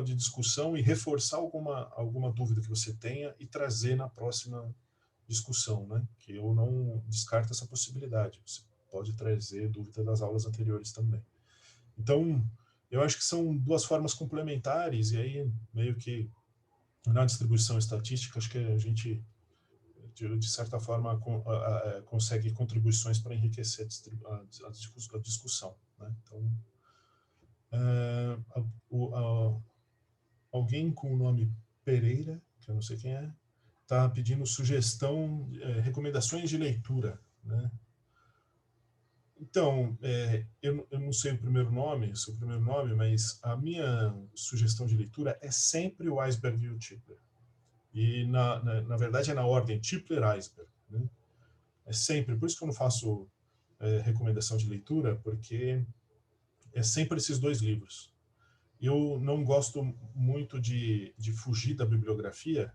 de discussão e reforçar alguma dúvida que você tenha e trazer na próxima discussão, né? Que eu não descarto essa possibilidade. Você pode trazer dúvida das aulas anteriores também. Então, eu acho que são duas formas complementares, e aí meio que na distribuição estatística, acho que a gente, de certa forma, consegue contribuições para enriquecer a discussão, né? Então, alguém com o nome Pereira, que eu não sei quem é, está pedindo sugestão, recomendações de leitura, né? Então, eu não sei o seu primeiro nome, mas a minha sugestão de leitura é sempre o Eisberg e o Tipler. E, na verdade, é na ordem Tipler-Eisberg, né? É sempre, por isso que eu não faço recomendação de leitura, porque é sempre esses dois livros. Eu não gosto muito de fugir da bibliografia,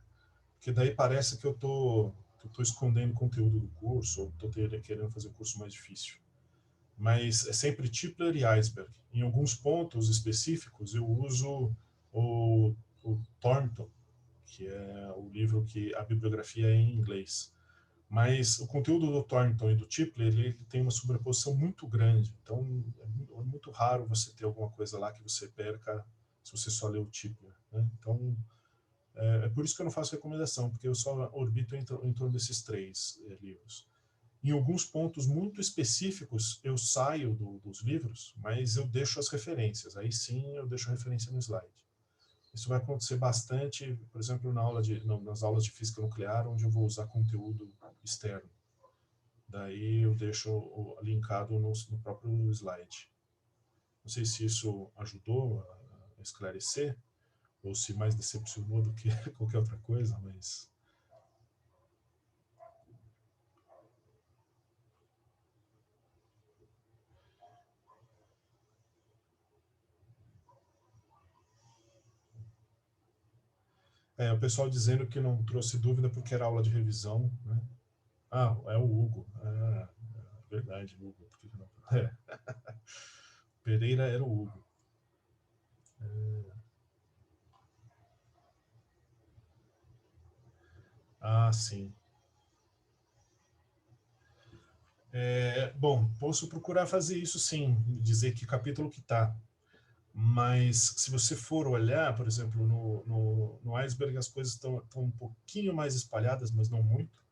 porque daí parece que eu tô escondendo conteúdo do curso, ou estou querendo fazer o curso mais difícil. Mas é sempre Tipler e Eisberg. Em alguns pontos específicos, eu uso o Thornton, que é o livro que a bibliografia é em inglês. Mas o conteúdo do Thornton e do Tipler, ele tem uma sobreposição muito grande. Então, é muito raro você ter alguma coisa lá que você perca se você só lê o Tipler, né? Então, é por isso que eu não faço recomendação, porque eu só orbito em torno desses três livros. Em alguns pontos muito específicos, eu saio dos livros, mas eu deixo as referências. Aí sim, eu deixo a referência no slide. Isso vai acontecer bastante, por exemplo, nas aulas de física nuclear, onde eu vou usar conteúdo externo. Daí eu deixo linkado no próprio slide. Não sei se isso ajudou a esclarecer, ou se mais decepcionou do que qualquer outra coisa, mas... o pessoal dizendo que não trouxe dúvida porque era aula de revisão, né? Ah, é o Hugo. Ah, é verdade, Hugo. Por que não? Pereira era o Hugo. Ah, sim. Bom, posso procurar fazer isso sim, dizer que capítulo que tá. Mas se você for olhar, por exemplo, no iceberg as coisas estão um pouquinho mais espalhadas, mas não muito.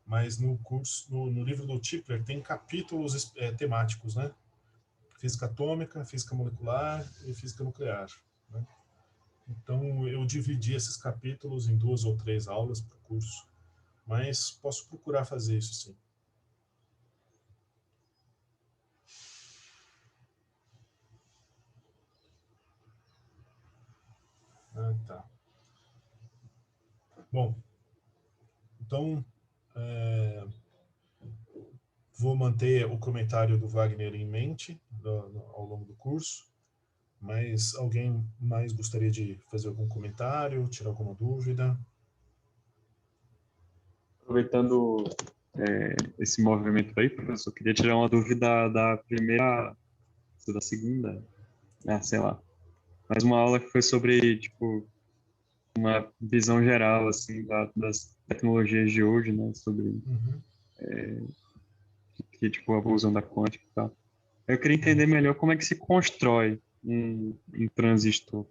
Mas no curso, no livro do Tipler, tem capítulos temáticos, né? Física atômica, física molecular e física nuclear, né? Então, eu dividi esses capítulos em 2 ou 3 aulas para o curso, mas posso procurar fazer isso, sim. Ah, tá. Bom, então, vou manter o comentário do Wagner em mente ao longo do curso, mas alguém mais gostaria de fazer algum comentário, tirar alguma dúvida? Aproveitando esse movimento aí, professor, queria tirar uma dúvida da primeira, da segunda, sei lá. Mais uma aula que foi sobre, tipo, uma visão geral, assim, das tecnologias de hoje, né, sobre que, tipo, a fusão da quântica e tal. Eu queria entender melhor como é que se constrói um transistor.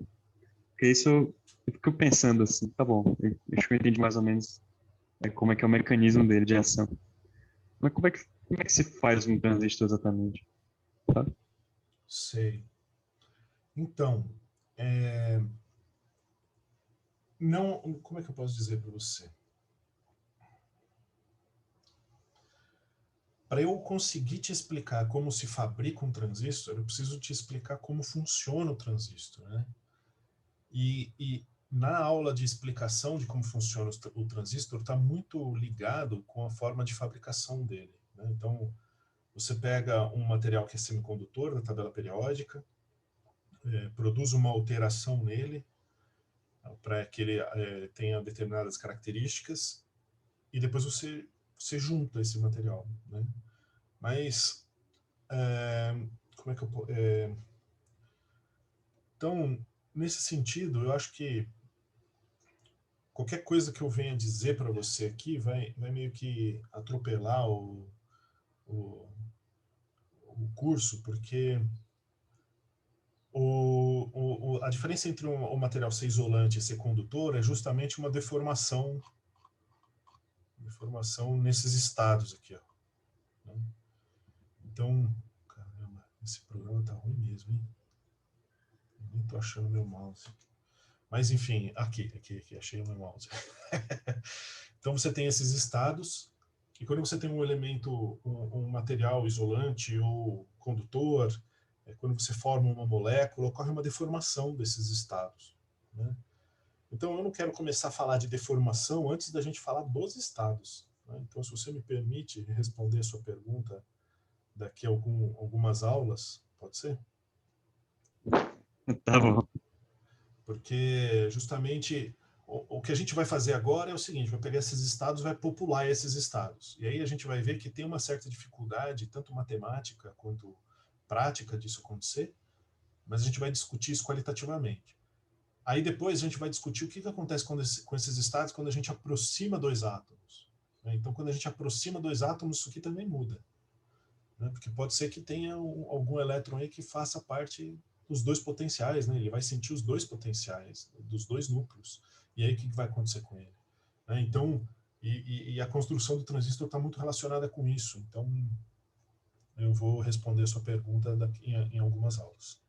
Porque isso, eu fico pensando assim, tá bom, acho que eu entendi mais ou menos como é que é o mecanismo dele de ação. Mas como é que se faz um transistor exatamente? Tá? Sei. Então, não, como é que eu posso dizer para você? Para eu conseguir te explicar como se fabrica um transistor, eu preciso te explicar como funciona o transistor, né? E na aula de explicação de como funciona o transistor, está muito ligado com a forma de fabricação dele, né? Então, você pega um material que é semicondutor da tabela periódica, produz uma alteração nele, para que ele tenha determinadas características, e depois você junta esse material, né? Mas, como é que eu... então, nesse sentido, eu acho que qualquer coisa que eu venha dizer para você aqui vai meio que atropelar o curso, porque a diferença entre o material ser isolante e ser condutor é justamente uma deformação nesses estados aqui, ó, né? Então, caramba, esse programa tá ruim mesmo, hein? Eu nem tô achando meu mouse. Mas enfim, aqui, achei o meu mouse. Então você tem esses estados, e quando você tem um elemento, um material isolante ou condutor, quando você forma uma molécula, ocorre uma deformação desses estados, né? Então eu não quero começar a falar de deformação antes da gente falar dos estados, né? Então, se você me permite responder a sua pergunta daqui a algumas aulas, pode ser? Tá bom. Porque justamente o que a gente vai fazer agora é o seguinte: vai pegar esses estados, vai popular esses estados, e aí a gente vai ver que tem uma certa dificuldade, tanto matemática quanto prática, disso acontecer, mas a gente vai discutir isso qualitativamente. Aí depois a gente vai discutir o que acontece com esses estados quando a gente aproxima 2 átomos, né? Então, quando a gente aproxima 2 átomos, isso aqui também muda, né? Porque pode ser que tenha algum elétron aí que faça parte dos 2 potenciais, né? Ele vai sentir os 2 potenciais dos 2 núcleos. E aí o que vai acontecer com ele, né? Então, a construção do transistor está muito relacionada com isso. Então, eu vou responder a sua pergunta em algumas aulas.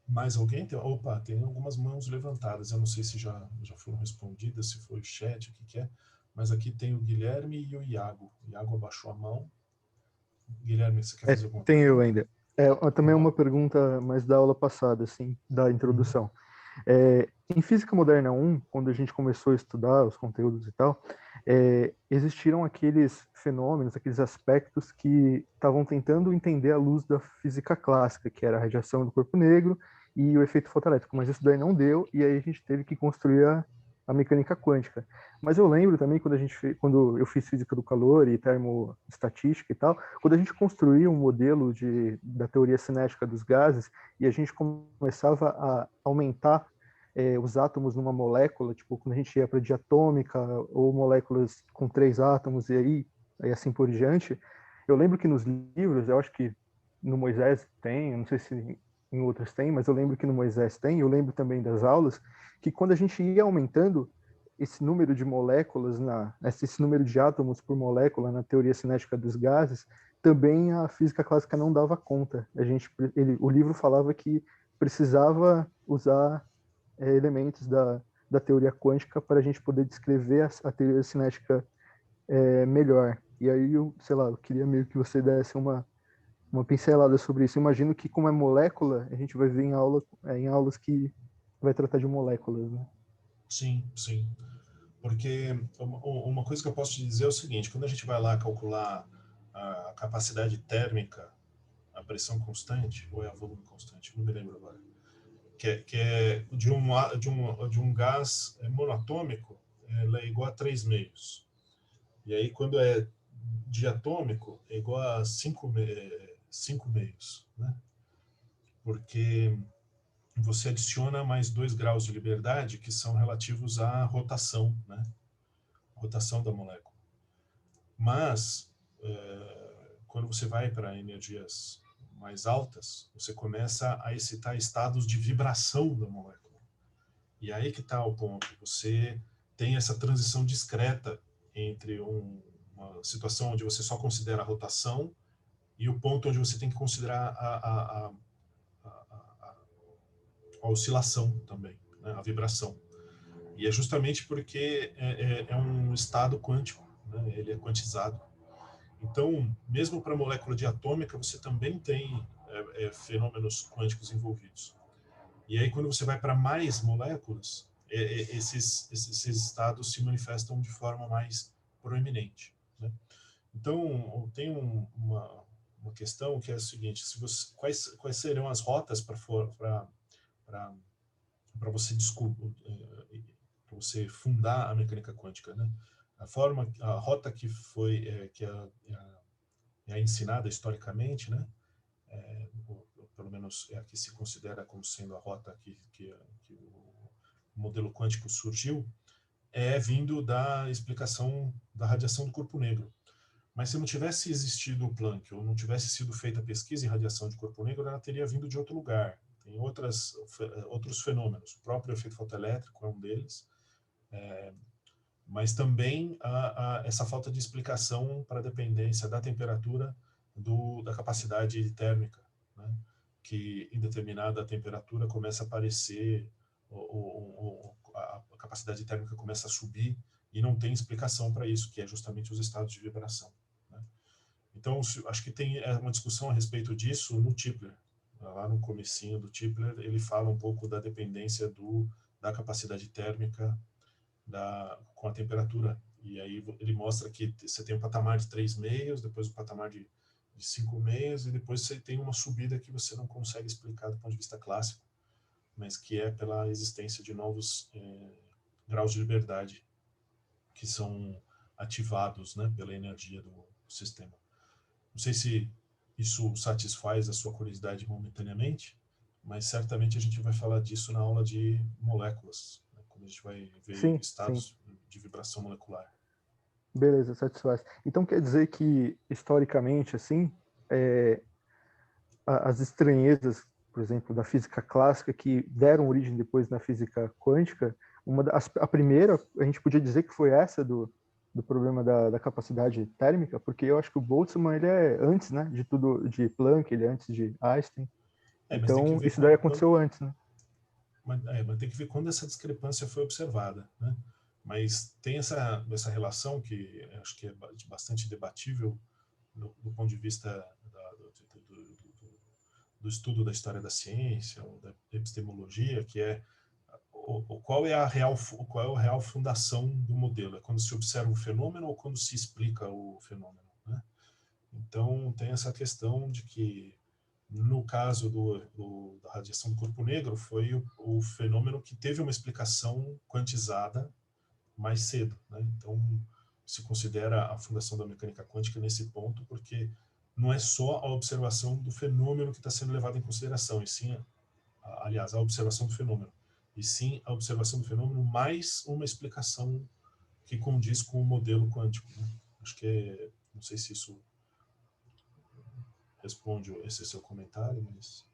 Mais alguém? Opa, tem algumas mãos levantadas. Eu não sei se já foram respondidas, se foi o chat, o que é. Mas aqui tem o Guilherme e o Iago. O Iago abaixou a mão. Guilherme, você quer fazer alguma Tem pergunta? eu ainda. Também uma pergunta mais da aula passada, assim, da introdução. Em Física Moderna 1, quando a gente começou a estudar os conteúdos e tal, existiram aqueles fenômenos, aqueles aspectos que estavam tentando entender a luz da física clássica, que era a radiação do corpo negro e o efeito fotoelétrico, mas isso daí não deu, e aí a gente teve que construir a mecânica quântica. Mas eu lembro também quando eu fiz física do calor e termoestatística e tal, quando a gente construía um modelo da teoria cinética dos gases e a gente começava a aumentar os átomos numa molécula, tipo, quando a gente ia para diatômica, ou moléculas com 3 átomos, e aí assim por diante. Eu lembro que nos livros, eu acho que no Moisés tem, eu não sei se em outros tem, mas eu lembro que no Moisés tem, eu lembro também das aulas, que quando a gente ia aumentando esse número de moléculas, esse número de átomos por molécula na teoria cinética dos gases, também a física clássica não dava conta. O livro falava que precisava usar elementos da teoria quântica para a gente poder descrever a teoria cinética melhor. E aí, sei lá, eu queria meio que você desse uma pincelada sobre isso. Eu imagino que, como é molécula, a gente vai ver em aulas que vai tratar de moléculas, né? Sim, sim. Porque uma coisa que eu posso te dizer é o seguinte: quando a gente vai lá calcular a capacidade térmica, a pressão constante, ou é a volume constante, não me lembro agora, que é de um gás monatômico, ela é igual a 3 meios. E aí, quando é diatômico, é igual a 5 meios, né? Porque você adiciona mais 2 graus de liberdade, que são relativos à rotação, né? Rotação da molécula. Mas, quando você vai para energias mais altas, você começa a excitar estados de vibração da molécula. E aí que está o ponto. Você tem essa transição discreta entre uma situação onde você só considera a rotação e o ponto onde você tem que considerar a oscilação também, né? A vibração. E é justamente porque é um estado quântico, né? Ele é quantizado. Então, mesmo para a molécula diatômica, você também tem fenômenos quânticos envolvidos. E aí, quando você vai para mais moléculas, esses estados se manifestam de forma mais proeminente, né? Então, tem uma questão que é a seguinte: quais serão as rotas para você fundar a mecânica quântica, né? A rota que foi é ensinada historicamente, né? Pelo menos é a que se considera como sendo a rota que o modelo quântico surgiu, vindo da explicação da radiação do corpo negro. Mas se não tivesse existido o Planck, ou não tivesse sido feita a pesquisa em radiação de corpo negro, ela teria vindo de outro lugar. Tem outros fenômenos. O próprio efeito fotoelétrico é um deles. Mas também essa falta de explicação para a dependência da temperatura da capacidade térmica, né? Que em determinada temperatura começa a aparecer, a capacidade térmica começa a subir e não tem explicação para isso, que é justamente os estados de vibração, né? Então, acho que tem uma discussão a respeito disso no Tipler. Lá no comecinho do Tipler, ele fala um pouco da dependência da capacidade térmica com a temperatura. E aí ele mostra que você tem um patamar de 3 meios, depois um patamar de 5 meios, e depois você tem uma subida que você não consegue explicar do ponto de vista clássico, mas que é pela existência de novos graus de liberdade que são ativados, né, pela energia do sistema. Não sei se isso satisfaz a sua curiosidade momentaneamente, mas certamente a gente vai falar disso na aula de moléculas, né, quando a gente vai ver estados de vibração molecular. Beleza, satisfaz. Então quer dizer que, historicamente, assim, as estranhezas, por exemplo, da física clássica, que deram origem depois na física quântica, a primeira, a gente podia dizer que foi essa do problema da capacidade térmica, porque eu acho que o Boltzmann, ele é antes, né, de tudo, de Planck, ele é antes de Einstein. Então, isso daí aconteceu antes, né? Mas tem que ver quando essa discrepância foi observada, né? Mas tem essa relação que acho que é bastante debatível do ponto de vista do estudo da história da ciência, ou da epistemologia, que é qual é a real fundação do modelo? É quando se observa o fenômeno ou quando se explica o fenômeno, né? Então, tem essa questão de que, no caso da radiação do corpo negro, foi o fenômeno que teve uma explicação quantizada mais cedo, né? Então, se considera a fundação da mecânica quântica nesse ponto, porque não é só a observação do fenômeno que está sendo levado em consideração, e sim, aliás, a observação do fenômeno, e sim a observação do fenômeno mais uma explicação que condiz com o modelo quântico, né? Acho que não sei se isso responde esse seu comentário, mas...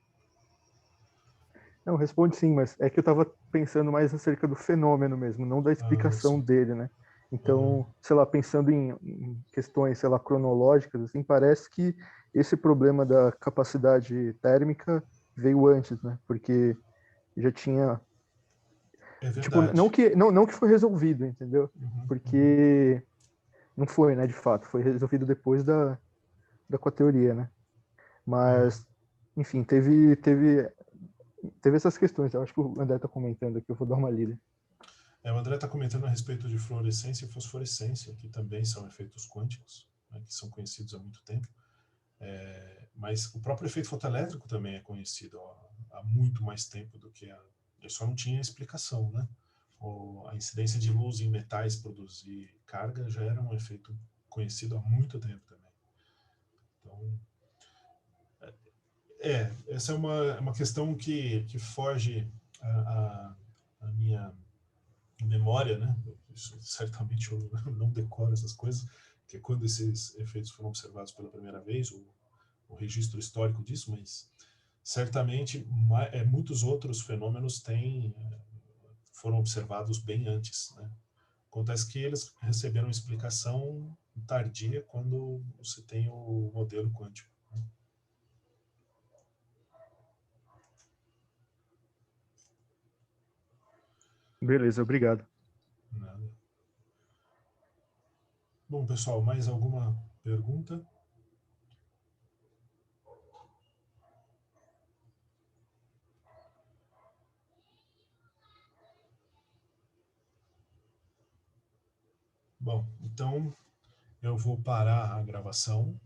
Não, responde sim, mas é que eu estava pensando mais acerca do fenômeno mesmo, não da explicação dele, né? Então, sei lá, pensando em questões, sei lá, cronológicas, assim, parece que esse problema da capacidade térmica veio antes, né? Porque já tinha... Tipo, não que foi resolvido, entendeu? Porque não foi, né, de fato. Foi resolvido depois da com a teoria, né? Mas, enfim, teve essas questões. Eu acho que o André está comentando aqui, eu vou dar uma lida. O André está comentando a respeito de fluorescência e fosforescência, que também são efeitos quânticos, né, que são conhecidos há muito tempo. Mas o próprio efeito fotoelétrico também é conhecido há muito mais tempo do que ele só não tinha explicação, né? A incidência de luz em metais produzir carga já era um efeito conhecido há muito tempo também. Então, essa é uma questão que foge à minha memória, né? Certamente eu não decoro essas coisas, que é quando esses efeitos foram observados pela primeira vez, o registro histórico disso, mas certamente muitos outros fenômenos foram observados bem antes, né? Acontece que eles receberam explicação tardia quando você tem o modelo quântico. Beleza, obrigado. Nada. Bom, pessoal, mais alguma pergunta? Bom, então eu vou parar a gravação